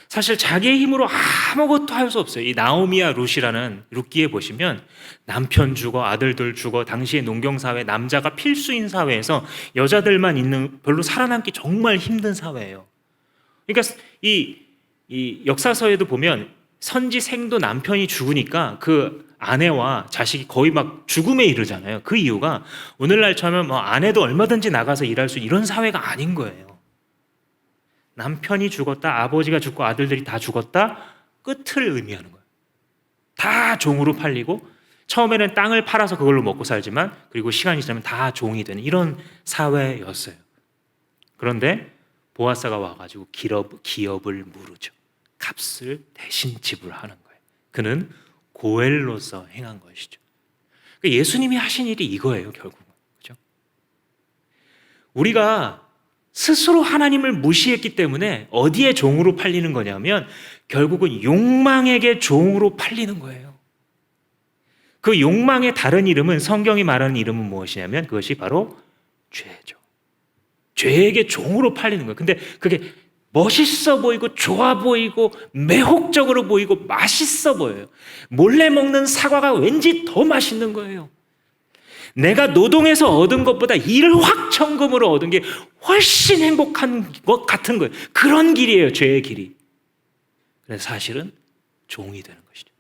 사실 자기의 힘으로 아무것도 할 수 없어요. 이 나오미와 룻이라는 룻기에 보시면 남편 죽어 아들들 죽어 당시의 농경사회 남자가 필수인 사회에서 여자들만 있는 별로 살아남기 정말 힘든 사회예요. 그러니까 이 역사서에도 보면 선지생도 남편이 죽으니까 그 아내와 자식이 거의 막 죽음에 이르잖아요. 그 이유가 오늘날처럼 뭐 아내도 얼마든지 나가서 일할 수 있는 이런 사회가 아닌 거예요. 남편이 죽었다, 아버지가 죽고 아들들이 다 죽었다, 끝을 의미하는 거예요. 다 종으로 팔리고 처음에는 땅을 팔아서 그걸로 먹고 살지만 그리고 시간이 지나면 다 종이 되는 이런 사회였어요. 그런데 보아스가 와가지고 기업을 무르죠. 값을 대신 지불하는 거예요. 그는 고엘로서 행한 것이죠. 예수님이 하신 일이 이거예요, 결국은. 그렇죠? 우리가 스스로 하나님을 무시했기 때문에 어디에 종으로 팔리는 거냐면 결국은 욕망에게 종으로 팔리는 거예요. 그 욕망의 다른 이름은 성경이 말하는 이름은 무엇이냐면 그것이 바로 죄죠. 죄에게 종으로 팔리는 거예요. 근데 그게 멋있어 보이고 좋아 보이고 매혹적으로 보이고 맛있어 보여요. 몰래 먹는 사과가 왠지 더 맛있는 거예요. 내가 노동해서 얻은 것보다 일확천금으로 얻은 게 훨씬 행복한 것 같은 거예요. 그런 길이에요, 죄의 길이. 그래서 사실은 종이 되는 것이죠.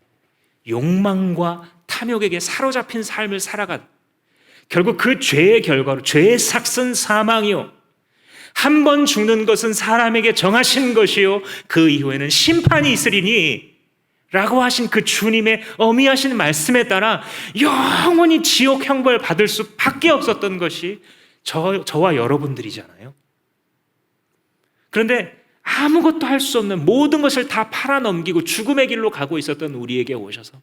욕망과 탐욕에게 사로잡힌 삶을 살아가 결국 그 죄의 결과로 죄의 삭은 사망이요 한 번 죽는 것은 사람에게 정하신 것이요 그 이후에는 심판이 있으리니 라고 하신 그 주님의 어미하신 말씀에 따라 영원히 지옥 형벌 받을 수밖에 없었던 것이 저와 여러분들이잖아요. 그런데 아무것도 할 수 없는 모든 것을 다 팔아넘기고 죽음의 길로 가고 있었던 우리에게 오셔서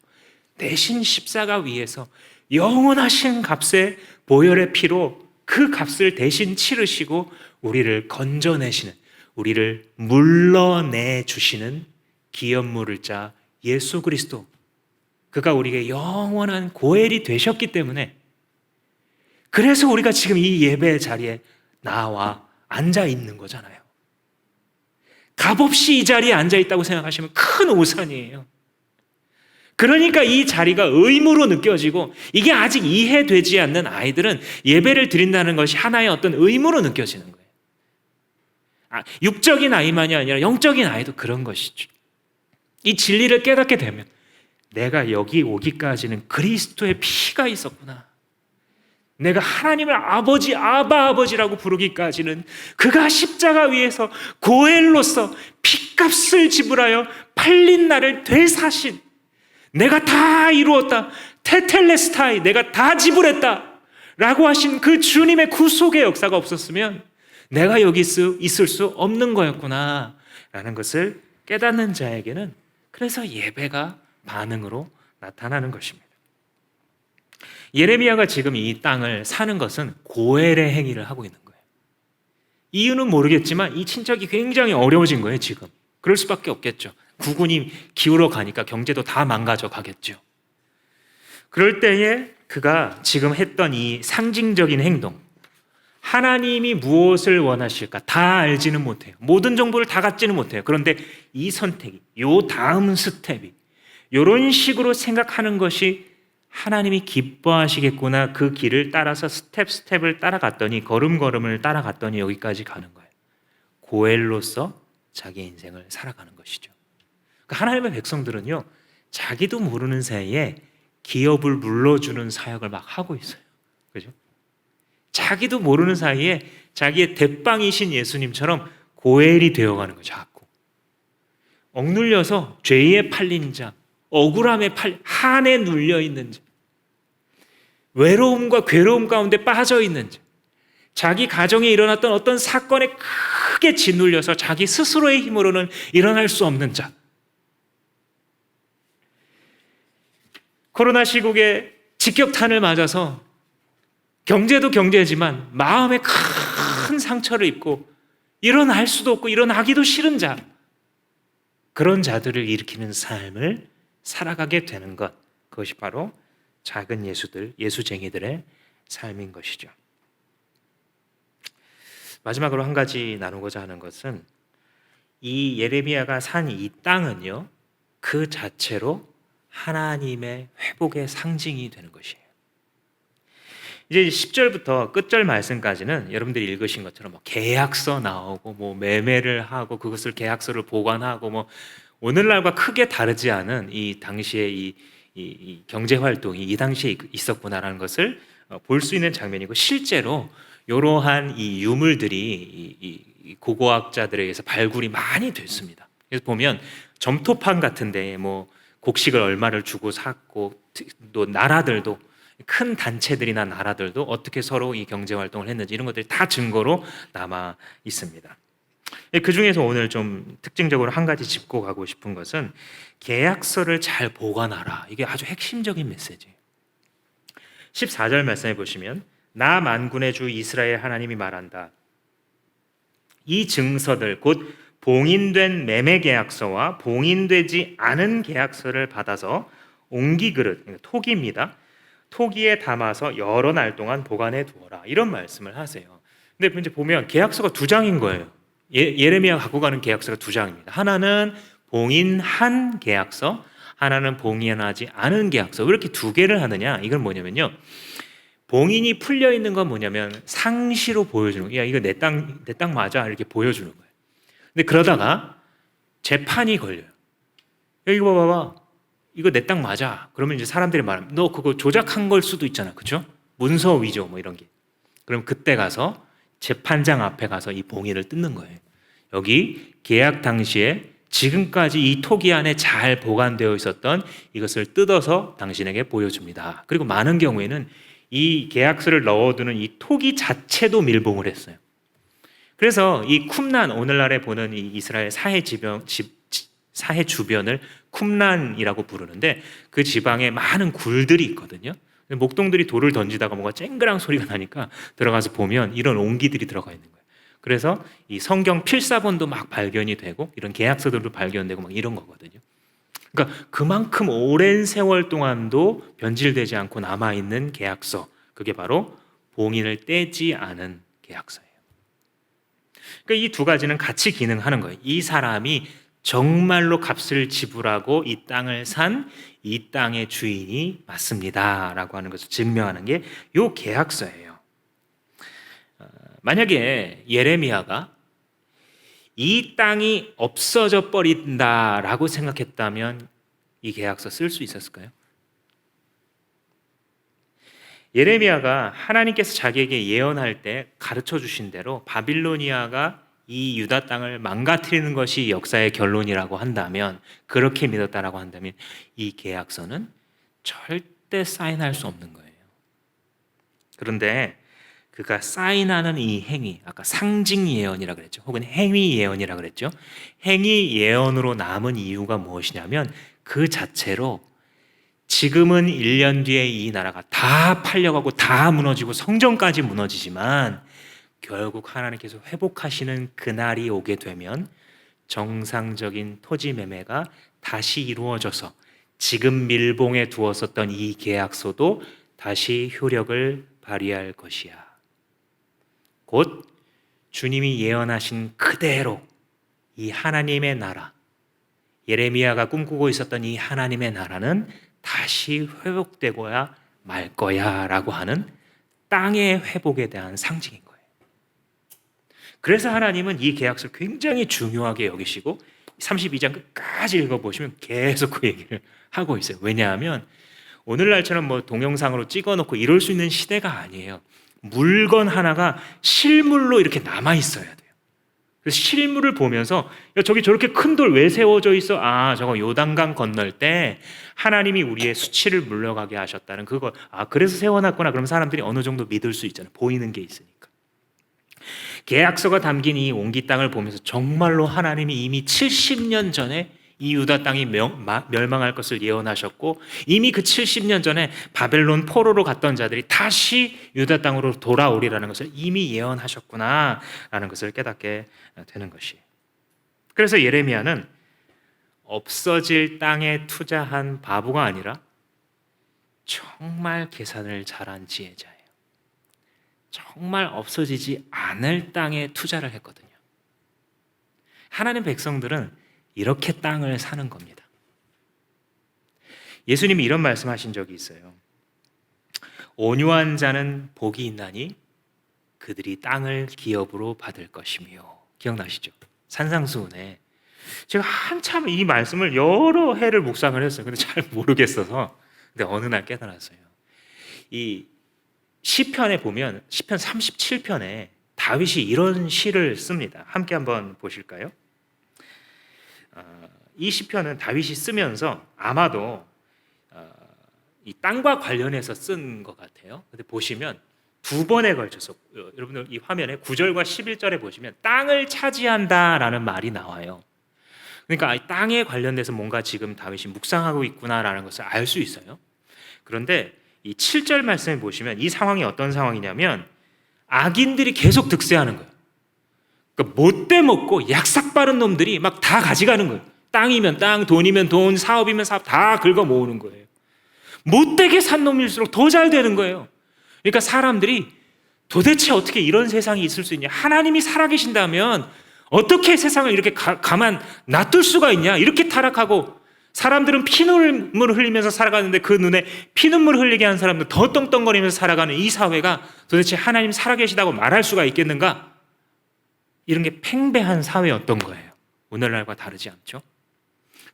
대신 십자가 위에서 영원하신 값의 보혈의 피로 그 값을 대신 치르시고 우리를 건져내시는, 우리를 물러내 주시는 기업물을 짜 예수 그리스도, 그가 우리에게 영원한 고엘이 되셨기 때문에, 그래서 우리가 지금 이 예배 자리에 나와 앉아 있는 거잖아요. 값없이 이 자리에 앉아 있다고 생각하시면 큰 오산이에요. 그러니까 이 자리가 의무로 느껴지고, 이게 아직 이해되지 않는 아이들은 예배를 드린다는 것이 하나의 어떤 의무로 느껴지는 거예요. 육적인 아이만이 아니라 영적인 아이도 그런 것이죠. 이 진리를 깨닫게 되면 내가 여기 오기까지는 그리스도의 피가 있었구나. 내가 하나님을 아버지, 아바 아버지라고 부르기까지는 그가 십자가 위에서 고엘로서 피값을 지불하여 팔린 나를 되사신, 내가 다 이루었다, 테텔레스타이, 내가 다 지불했다 라고 하신 그 주님의 구속의 역사가 없었으면 내가 여기 있을 수 없는 거였구나 라는 것을 깨닫는 자에게는 그래서 예배가 반응으로 나타나는 것입니다. 예레미야가 지금 이 땅을 사는 것은 고엘의 행위를 하고 있는 거예요. 이유는 모르겠지만 이 친척이 굉장히 어려워진 거예요. 지금 그럴 수밖에 없겠죠. 국군이 기울어 가니까 경제도 다 망가져 가겠죠. 그럴 때에 그가 지금 했던 이 상징적인 행동, 하나님이 무엇을 원하실까 다 알지는 못해요. 모든 정보를 다 갖지는 못해요. 그런데 이 선택이, 요 다음 스텝이 이런 식으로 생각하는 것이 하나님이 기뻐하시겠구나, 그 길을 따라서 스텝을 따라갔더니, 걸음걸음을 따라갔더니 여기까지 가는 거예요. 고엘로서 자기 인생을 살아가는 것이죠. 하나님의 백성들은요, 자기도 모르는 사이에 기업을 물러주는 사역을 막 하고 있어요. 그죠? 자기도 모르는 사이에 자기의 대빵이신 예수님처럼 고엘이 되어가는 거죠. 자꾸 억눌려서 죄에 팔린 자, 억울함에 한에 눌려있는 자, 외로움과 괴로움 가운데 빠져있는 자, 자기 가정에 일어났던 어떤 사건에 크게 짓눌려서 자기 스스로의 힘으로는 일어날 수 없는 자, 코로나 시국에 직격탄을 맞아서 경제도 경제지만 마음에 큰 상처를 입고 일어날 수도 없고 일어나기도 싫은 자, 그런 자들을 일으키는 삶을 살아가게 되는 것, 그것이 바로 작은 예수들, 예수쟁이들의 삶인 것이죠. 마지막으로 한 가지 나누고자 하는 것은 이 예레미야가 산 이 땅은요, 그 자체로 하나님의 회복의 상징이 되는 것이에요. 이제 10절부터 끝절 말씀까지는 여러분들이 읽으신 것처럼 뭐 계약서 나오고 뭐 매매를 하고 그것을 계약서를 보관하고 뭐 오늘날과 크게 다르지 않은 이 당시의 이 경제 활동이 이 당시에 있었구나라는 것을 볼 수 있는 장면이고, 실제로 이러한 이 유물들이 이 고고학자들에 의해서 발굴이 많이 됐습니다. 그래서 보면 점토판 같은데 뭐 곡식을 얼마를 주고 샀고, 또 나라들도, 큰 단체들이나 나라들도 어떻게 서로 이 경제 활동을 했는지 이런 것들이 다 증거로 남아 있습니다. 그 중에서 오늘 좀 특징적으로 한 가지 짚고 가고 싶은 것은 계약서를 잘 보관하라. 이게 아주 핵심적인 메시지예요. 14절 말씀해 보시면, 나 만군의 주 이스라엘 하나님이 말한다. 이 증서들 곧 봉인된 매매 계약서와 봉인되지 않은 계약서를 받아서 옹기 그릇, 토기입니다. 토기에 담아서 여러 날 동안 보관해 두어라. 이런 말씀을 하세요. 근데 이제 보면 계약서가 두 장인 거예요. 예레미야가 갖고 가는 계약서가 두 장입니다. 하나는 봉인한 계약서, 하나는 봉인하지 않은 계약서. 왜 이렇게 두 개를 하느냐? 이건 뭐냐면요, 봉인이 풀려 있는 건 뭐냐면 상시로 보여주는 거예요. 야, 이거 내 땅 맞아, 이렇게 보여주는 거예요. 근데 그러다가 재판이 걸려요. 이거 봐봐, 이거 내 땅 맞아. 그러면 이제 사람들이 말하면 너 그거 조작한 걸 수도 있잖아. 그렇죠? 문서 위조 뭐 이런 게. 그럼 그때 가서 재판장 앞에 가서 이 봉인을 뜯는 거예요. 여기 계약 당시에 지금까지 이 토기 안에 잘 보관되어 있었던 이것을 뜯어서 당신에게 보여줍니다. 그리고 많은 경우에는 이 계약서를 넣어두는 이 토기 자체도 밀봉을 했어요. 그래서 이 쿰란, 오늘날에 보는 이 이스라엘 사해 주변을 쿰란이라고 부르는데 그 지방에 많은 굴들이 있거든요. 목동들이 돌을 던지다가 뭔가 쨍그랑 소리가 나니까 들어가서 보면 이런 옹기들이 들어가 있는 거예요. 그래서 이 성경 필사본도 막 발견이 되고 이런 계약서들도 발견되고 막 이런 거거든요. 그러니까 그만큼 오랜 세월 동안도 변질되지 않고 남아있는 계약서, 그게 바로 봉인을 떼지 않은 계약서예요. 그러니까 이 두 가지는 같이 기능하는 거예요. 이 사람이 정말로 값을 지불하고 이 땅을 산 이 땅의 주인이 맞습니다 라고 하는 것을 증명하는 게 이 계약서예요. 만약에 예레미야가 이 땅이 없어져 버린다라고 생각했다면 이 계약서 쓸 수 있었을까요? 예레미야가 하나님께서 자기에게 예언할 때 가르쳐 주신 대로 바빌로니아가 이 유다 땅을 망가뜨리는 것이 역사의 결론이라고 한다면, 그렇게 믿었다라고 한다면 이 계약서는 절대 사인할 수 없는 거예요. 그런데 그가 사인하는 이 행위, 아까 상징 예언이라 그랬죠. 혹은 행위 예언이라 그랬죠. 행위 예언으로 남은 이유가 무엇이냐면 그 자체로 지금은 1년 뒤에 이 나라가 다 팔려가고 다 무너지고 성전까지 무너지지만 결국 하나님께서 회복하시는 그날이 오게 되면 정상적인 토지 매매가 다시 이루어져서 지금 밀봉에 두었었던 이 계약서도 다시 효력을 발휘할 것이야. 곧 주님이 예언하신 그대로 이 하나님의 나라, 예레미야가 꿈꾸고 있었던 이 하나님의 나라는 다시 회복되고야 말 거야 라고 하는 땅의 회복에 대한 상징인 거예요. 그래서 하나님은 이 계약서를 굉장히 중요하게 여기시고 32장 끝까지 읽어보시면 계속 그 얘기를 하고 있어요. 왜냐하면 오늘날처럼 뭐 동영상으로 찍어놓고 이럴 수 있는 시대가 아니에요. 물건 하나가 실물로 이렇게 남아있어야 돼요. 그래서 실물을 보면서 야, 저기 저렇게 큰 돌 왜 세워져 있어? 아, 저거 요단강 건널 때 하나님이 우리의 수치를 물러가게 하셨다는 그거. 아, 그래서 세워놨구나. 그럼 사람들이 어느 정도 믿을 수 있잖아요. 보이는 게 있으니까. 계약서가 담긴 이 옹기 땅을 보면서 정말로 하나님이 이미 70년 전에 이 유다 땅이 멸망할 것을 예언하셨고 이미 그 70년 전에 바벨론 포로로 갔던 자들이 다시 유다 땅으로 돌아오리라는 것을 이미 예언하셨구나라는 것을 깨닫게 되는 것이에요. 그래서 예레미야는 없어질 땅에 투자한 바보가 아니라 정말 계산을 잘한 지혜자예요. 정말 없어지지 않을 땅에 투자를 했거든요. 하나님 백성들은 이렇게 땅을 사는 겁니다. 예수님이 이런 말씀하신 적이 있어요. 온유한 자는 복이 있나니 그들이 땅을 기업으로 받을 것이며. 기억나시죠? 산상수훈에 제가 한참 이 말씀을 여러 해를 묵상을 했어요. 근데 잘 모르겠어서 근데 어느 날 깨달았어요. 이 시편에 보면 시편 37편에 다윗이 이런 시를 씁니다. 함께 한번 보실까요? 이 시편은 다윗이 쓰면서 아마도 이 땅과 관련해서 쓴 것 같아요. 근데 보시면 두 번에 걸쳐서 여러분들 이 화면에 9절과 11절에 보시면 땅을 차지한다라는 말이 나와요. 그러니까 이 땅에 관련돼서 뭔가 지금 다윗이 묵상하고 있구나라는 것을 알 수 있어요. 그런데 이 7절 말씀에 보시면 이 상황이 어떤 상황이냐면 악인들이 계속 득세하는 거예요. 그러니까 못돼 먹고 약삭 빠른 놈들이 막 다 가져가는 거예요. 땅이면 땅, 돈이면 돈, 사업이면 사업 다 긁어 모으는 거예요. 못되게 산 놈일수록 더 잘 되는 거예요. 그러니까 사람들이 도대체 어떻게 이런 세상이 있을 수 있냐? 하나님이 살아계신다면 어떻게 세상을 이렇게 가만 놔둘 수가 있냐? 이렇게 타락하고 사람들은 피눈물을 흘리면서 살아가는데 그 눈에 피눈물 흘리게 하는 사람들 더 떵떵거리면서 살아가는 이 사회가 도대체 하나님 살아계시다고 말할 수가 있겠는가? 이런 게 팽배한 사회였던 거예요. 오늘날과 다르지 않죠?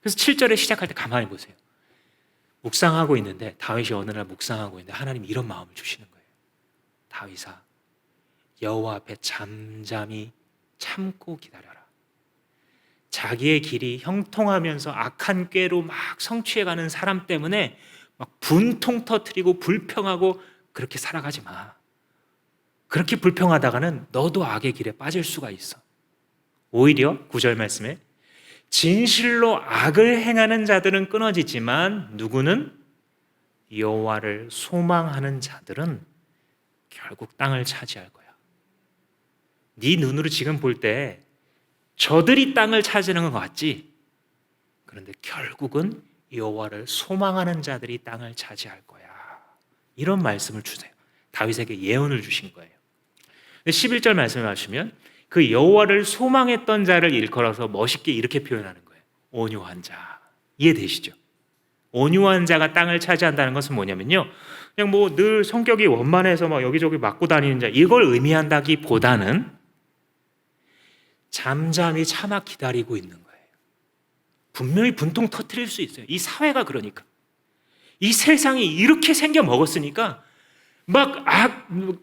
그래서 7절에 시작할 때 가만히 보세요. 묵상하고 있는데, 다윗이 어느 날 묵상하고 있는데 하나님이 이런 마음을 주시는 거예요. 다윗아, 여호와 앞에 잠잠히 참고 기다려라. 자기의 길이 형통하면서 악한 꾀로 막 성취해가는 사람 때문에 막 분통 터뜨리고 불평하고 그렇게 살아가지 마. 그렇게 불평하다가는 너도 악의 길에 빠질 수가 있어. 오히려 9절 말씀에 진실로 악을 행하는 자들은 끊어지지만 누구는 여호와를 소망하는 자들은 결국 땅을 차지할 거야. 네 눈으로 지금 볼 때 저들이 땅을 차지하는 것 같지? 그런데 결국은 여호와를 소망하는 자들이 땅을 차지할 거야. 이런 말씀을 주세요. 다윗에게 예언을 주신 거예요. 11절 말씀을 하시면 그 여호와를 소망했던 자를 일컬어서 멋있게 이렇게 표현하는 거예요. 온유한 자. 이해되시죠? 온유한 자가 땅을 차지한다는 것은 뭐냐면요, 그냥 뭐 늘 성격이 원만해서 막 여기저기 맞고 다니는 자, 이걸 의미한다기보다는 잠잠히 참아 기다리고 있는 거예요. 분명히 분통 터뜨릴 수 있어요. 이 사회가 그러니까. 이 세상이 이렇게 생겨 먹었으니까 막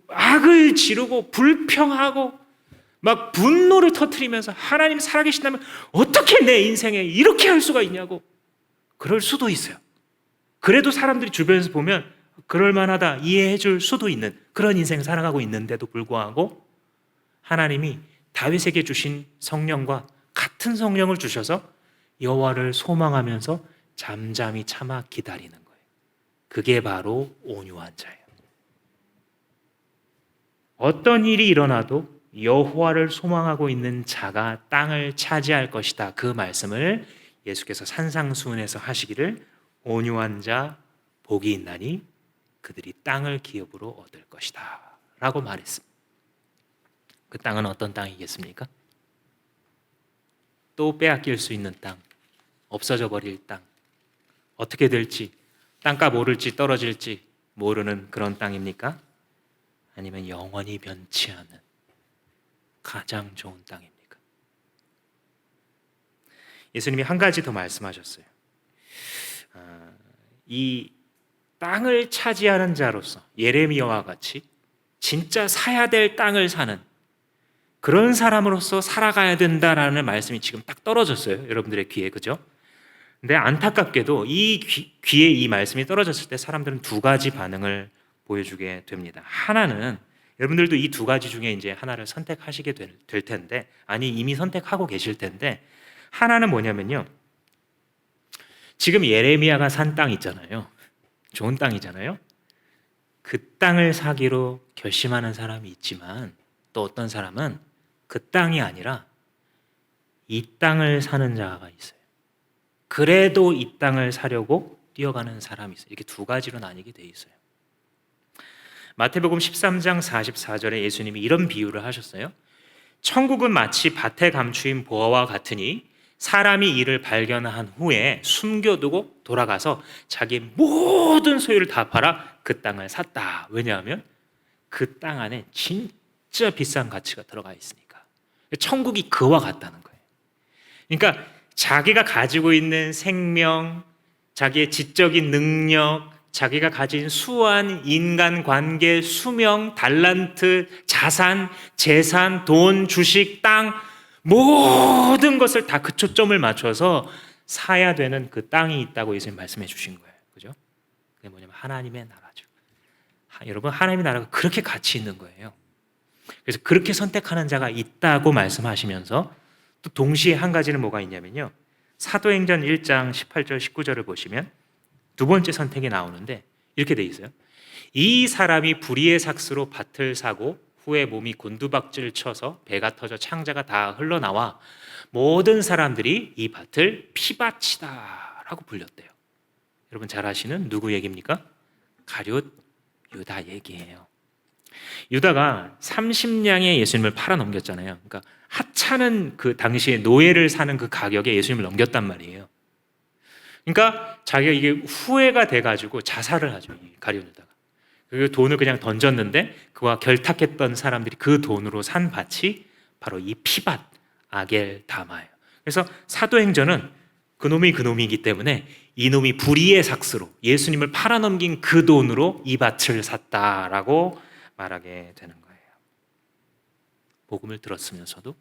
악을 지르고 불평하고 막 분노를 터뜨리면서 하나님 살아계신다면 어떻게 내 인생에 이렇게 할 수가 있냐고 그럴 수도 있어요. 그래도 사람들이 주변에서 보면 그럴만하다 이해해 줄 수도 있는 그런 인생 살아가고 있는데도 불구하고 하나님이 다윗에게 주신 성령과 같은 성령을 주셔서 여호와를 소망하면서 잠잠히 참아 기다리는 거예요. 그게 바로 온유한 자예요. 어떤 일이 일어나도 여호와를 소망하고 있는 자가 땅을 차지할 것이다. 그 말씀을 예수께서 산상수훈에서 하시기를 온유한 자 복이 있나니 그들이 땅을 기업으로 얻을 것이다 라고 말했습니다. 그 땅은 어떤 땅이겠습니까? 또 빼앗길 수 있는 땅, 없어져 버릴 땅, 어떻게 될지, 땅값 오를지 떨어질지 모르는 그런 땅입니까? 아니면 영원히 변치 않은 가장 좋은 땅입니까? 예수님이 한 가지 더 말씀하셨어요. 이 땅을 차지하는 자로서 예레미야와 같이 진짜 사야 될 땅을 사는 그런 사람으로서 살아가야 된다라는 말씀이 지금 딱 떨어졌어요. 여러분들의 귀에, 그죠? 근데 안타깝게도 이 귀에 이 말씀이 떨어졌을 때 사람들은 두 가지 반응을 보여주게 됩니다. 하나는 여러분들도 이 두 가지 중에 이제 하나를 선택하시게 될 텐데, 아니 이미 선택하고 계실 텐데, 하나는 뭐냐면요, 지금 예레미야가 산 땅 있잖아요. 좋은 땅이잖아요. 그 땅을 사기로 결심하는 사람이 있지만 또 어떤 사람은 그 땅이 아니라 이 땅을 사는 자가 있어요. 그래도 이 땅을 사려고 뛰어가는 사람이 있어요. 이렇게 두 가지로 나뉘게 돼 있어요. 마태복음 13장 44절에 예수님이 이런 비유를 하셨어요. 천국은 마치 밭에 감추인 보화와 같으니 사람이 이를 발견한 후에 숨겨두고 돌아가서 자기 모든 소유를 다 팔아 그 땅을 샀다. 왜냐하면 그 땅 안에 진짜 비싼 가치가 들어가 있으니까. 천국이 그와 같다는 거예요. 그러니까 자기가 가지고 있는 생명, 자기의 지적인 능력, 자기가 가진 수완, 인간관계, 수명, 달란트, 자산, 재산, 돈, 주식, 땅 모든 것을 다 그 초점을 맞춰서 사야 되는 그 땅이 있다고 예수님 말씀해 주신 거예요. 그죠? 그게 뭐냐면 하나님의 나라죠. 여러분, 하나님의 나라가 그렇게 가치 있는 거예요. 그래서 그렇게 선택하는 자가 있다고 말씀하시면서 또 동시에 한 가지는 뭐가 있냐면요, 사도행전 1장 18절 19절을 보시면 두 번째 선택이 나오는데 이렇게 돼 있어요. 이 사람이 불의의 삭스로 밭을 사고 후에 몸이 곤두박질 쳐서 배가 터져 창자가 다 흘러나와 모든 사람들이 이 밭을 피밭이다 라고 불렸대요. 여러분 잘 아시는 누구 얘기입니까? 가룟 유다 얘기예요. 유다가 30냥에 예수님을 팔아 넘겼잖아요. 그러니까 하찮은 그 당시에 노예를 사는 그 가격에 예수님을 넘겼단 말이에요. 그러니까 자기가 이게 후회가 돼가지고 자살을 하죠. 이 가룟 유다가. 그 돈을 그냥 던졌는데 그와 결탁했던 사람들이 그 돈으로 산 밭이 바로 이 피밭 아겔다마예요. 그래서 사도행전은 그놈이 그놈이기 때문에 이놈이 불의의 삭스로 예수님을 팔아넘긴 그 돈으로 이 밭을 샀다라고 말하게 되는 거예요. 복음을 들었으면서도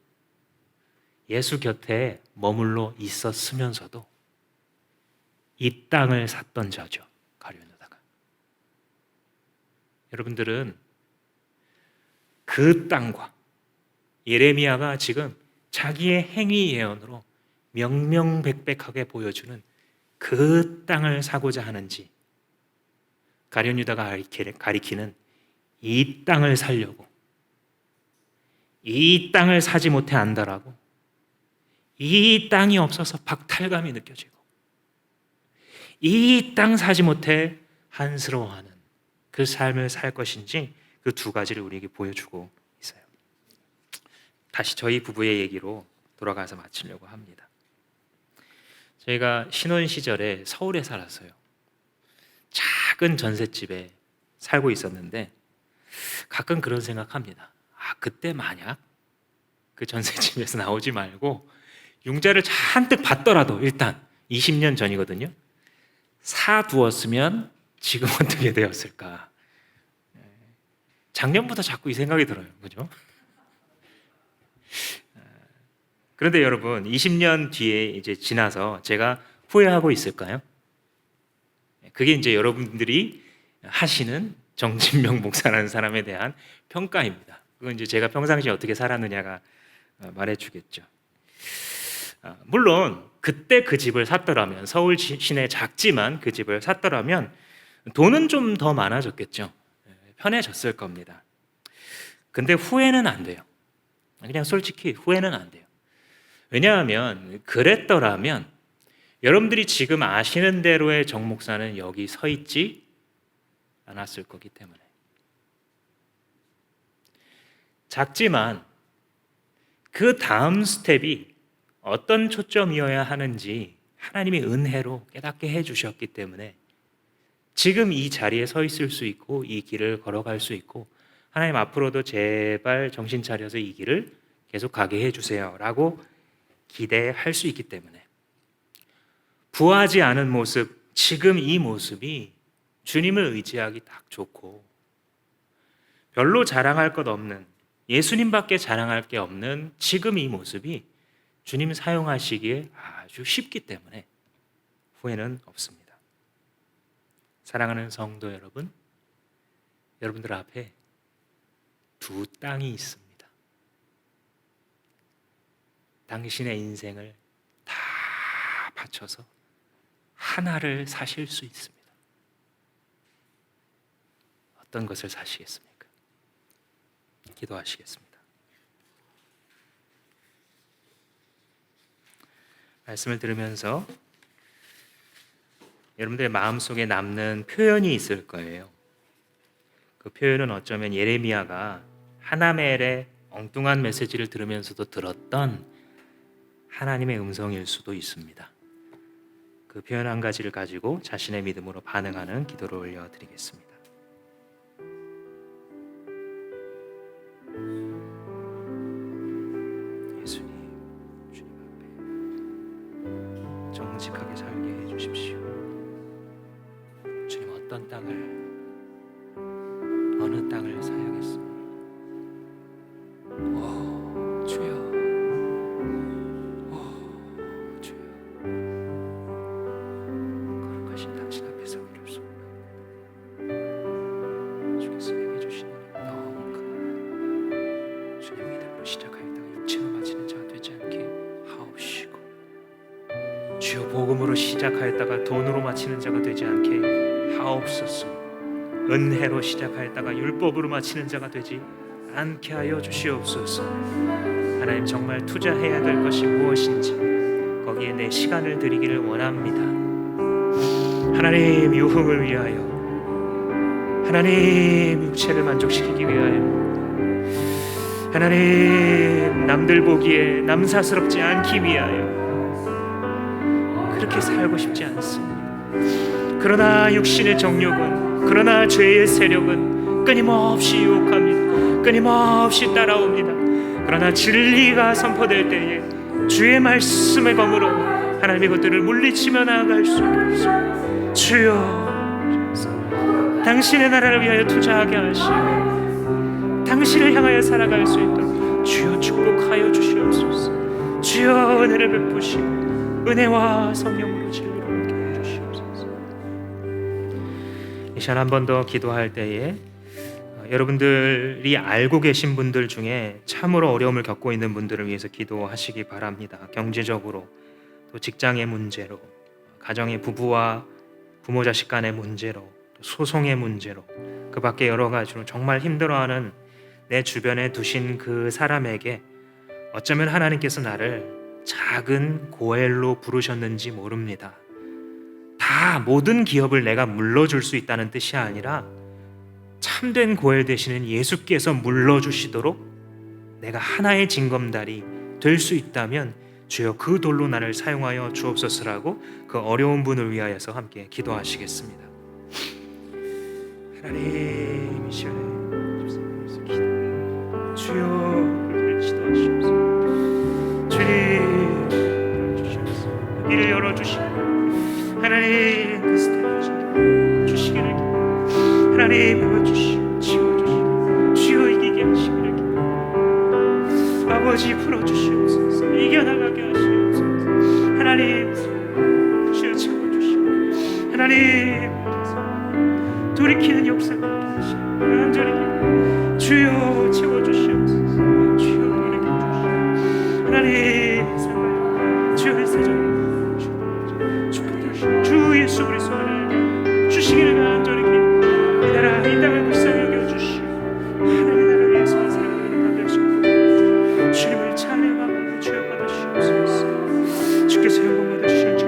예수 곁에 머물러 있었으면서도 이 땅을 샀던 자죠. 가룟유다가. 여러분들은 그 땅과 예레미야가 지금 자기의 행위 예언으로 명명백백하게 보여주는 그 땅을 사고자 하는지, 가룟유다가 가리키는 이 땅을 살려고, 이 땅을 사지 못해 안다라고, 이 땅이 없어서 박탈감이 느껴지고, 이 땅 사지 못해 한스러워하는 그 삶을 살 것인지, 그 두 가지를 우리에게 보여주고 있어요. 다시 저희 부부의 얘기로 돌아가서 마치려고 합니다. 저희가 신혼 시절에 서울에 살았어요. 작은 전셋집에 살고 있었는데 가끔 그런 생각합니다. 그때 만약 그 전셋집에서 나오지 말고 융자를 잔뜩 받더라도, 일단 20년 전이거든요, 사두었으면 지금 어떻게 되었을까. 작년부터 자꾸 이 생각이 들어요. 그죠? 그런데 여러분, 20년 뒤에 이제 지나서 제가 후회하고 있을까요? 그게 이제 여러분들이 하시는 정진명 목사라는 사람에 대한 평가입니다. 그건 이제 제가 평상시에 어떻게 살았느냐가 말해주겠죠. 물론 그때 그 집을 샀더라면, 서울 시내 작지만 그 집을 샀더라면 돈은 좀 더 많아졌겠죠. 편해졌을 겁니다. 근데 후회는 안 돼요. 그냥 솔직히 후회는 안 돼요. 왜냐하면 그랬더라면 여러분들이 지금 아시는 대로의 정 목사는 여기 서 있지 않았을 거기 때문에. 작지만 그 다음 스텝이 어떤 초점이어야 하는지 하나님의 은혜로 깨닫게 해주셨기 때문에 지금 이 자리에 서 있을 수 있고 이 길을 걸어갈 수 있고, 하나님 앞으로도 제발 정신 차려서 이 길을 계속 가게 해주세요 라고 기대할 수 있기 때문에, 부하지 않은 모습, 지금 이 모습이 주님을 의지하기 딱 좋고, 별로 자랑할 것 없는, 예수님밖에 자랑할 게 없는 지금 이 모습이 주님 사용하시기에 아주 쉽기 때문에 후회는 없습니다. 사랑하는 성도 여러분, 여러분들 앞에 두 땅이 있습니다. 당신의 인생을 다 바쳐서 하나를 사실 수 있습니다. 어떤 것을 사시겠습니까? 기도하시겠습니다. 말씀을 들으면서 여러분들의 마음속에 남는 표현이 있을 거예요. 그 표현은 어쩌면 예레미야가 하나멜의 엉뚱한 메시지를 들으면서도 들었던 하나님의 음성일 수도 있습니다. 그 표현 한 가지를 가지고 자신의 믿음으로 반응하는 기도를 올려드리겠습니다. 예수님, 주님 앞에 정직하게 살게 해주십시오. 주님, 어떤 땅을, 어느 땅을 사야겠습니까? 오, 주여, 오, 주여, 거룩하신 당신 앞에 서기를 소원합니다. 주께서 내게 주신 은혜가 너무 크다. 주님, 믿음으로 시작하였다가 육체로 마치는 자가 되지 않게 하옵시고, 주여, 복음으로 시작하였다가 돈으로 마치는 자가 되지 않게 하옵소서. 은혜로 시작하였다가 율법으로 마치는 자가 되지 않게 하여 주시옵소서. 하나님, 정말 투자해야 될 것이 무엇인지 거기에 내 시간을 드리기를 원합니다. 하나님, 유흥을 위하여, 하나님, 육체를 만족시키기 위하여, 하나님, 남들 보기에 남사스럽지 않기 위하여 그렇게 살고 싶지 않습니다. 그러나 육신의 정욕은, 그러나 죄의 세력은 끊임없이 유혹합니다. 끊임없이 따라옵니다. 그러나 진리가 선포될 때에 주의 말씀의 검으로 하나님 이것들을 물리치며 나아갈 수 있게 하소서. 주여, 당신의 나라를 위하여 투자하게 하시고 당신을 향하여 살아갈 수 있도록 주여 축복하여 주시옵소서. 주여 은혜를 베푸시고 은혜와 성령으로 진리로 함께 해주시옵소서. 이 시간 한 번 더 기도할 때에 여러분들이 알고 계신 분들 중에 참으로 어려움을 겪고 있는 분들을 위해서 기도하시기 바랍니다. 경제적으로, 또 직장의 문제로, 가정의 부부와 부모 자식 간의 문제로, 또 소송의 문제로, 그 밖에 여러 가지로 정말 힘들어하는 내 주변에 두신 그 사람에게 어쩌면 하나님께서 나를 작은 고엘로 부르셨는지 모릅니다. 다 모든 기업을 내가 물러줄 수 있다는 뜻이 아니라 참된 고엘 되시는 예수께서 물러주시도록 내가 하나의 징검다리 될 수 있다면 주여 그 돌로 나를 사용하여 주옵소서라고 그 어려운 분을 위하여서 함께 기도하시겠습니다. 하나님 이 시간에 주여 우리를 지도하시옵소서. 주님 주시옵소서. 이를 열어주시고 하나님 그 스테이지 주시기를 하나님 열어주시고 지워주시고 주여 이기게 하시기를 아버지 풀어주시옵소서. 이겨나가게 하시옵소서. 하나님 주여 채워주시고 하나님 돌이키는 역사가 있게 하시고 간절히 주여 채워주시옵소서. 주여 돌이켜 주시고 하나님 상관 주여 헬사장 축복드리시고 주 예수 그리스도를 주시기를 간절히 기도하라. 이 땅을 불쌍히 여겨주시고 하나님의 나라를 위해서 사랑하는 받을 수 있고 주님을 찬양하고 주여 받으시옵소서. 주께서 영광 받으시는 줄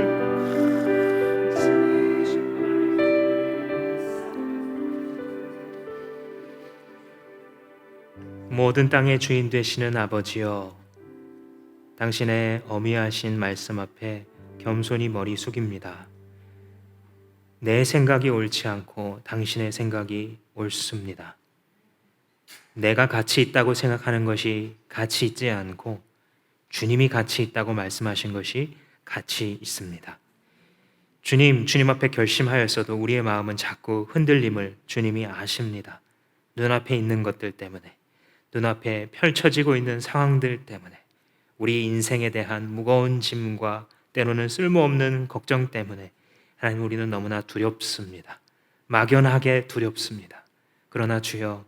모든 땅의 주인 되시는 아버지여, 당신의 어미하신 말씀 앞에 겸손히 머리 숙입니다. 내 생각이 옳지 않고 당신의 생각이 옳습니다. 내가 가치 있다고 생각하는 것이 가치 있지 않고 주님이 가치 있다고 말씀하신 것이 가치 있습니다. 주님 앞에 결심하였어도 우리의 마음은 자꾸 흔들림을 주님이 아십니다. 눈앞에 있는 것들 때문에, 눈앞에 펼쳐지고 있는 상황들 때문에, 우리 인생에 대한 무거운 짐과 때로는 쓸모없는 걱정 때문에 하나님 우리는 너무나 두렵습니다. 막연하게 두렵습니다. 그러나 주여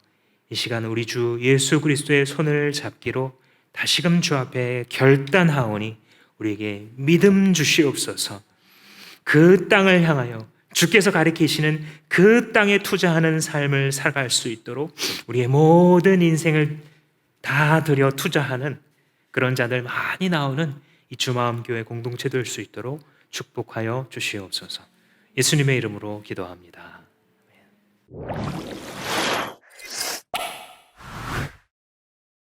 이 시간 우리 주 예수 그리스도의 손을 잡기로 다시금 주 앞에 결단하오니 우리에게 믿음 주시옵소서. 그 땅을 향하여 주께서 가리키시는 그 땅에 투자하는 삶을 살아갈 수 있도록 우리의 모든 인생을 다 들여 투자하는 그런 자들 많이 나오는 이 주마음교회 공동체 될 수 있도록 축복하여 주시옵소서. 예수님의 이름으로 기도합니다. 아멘.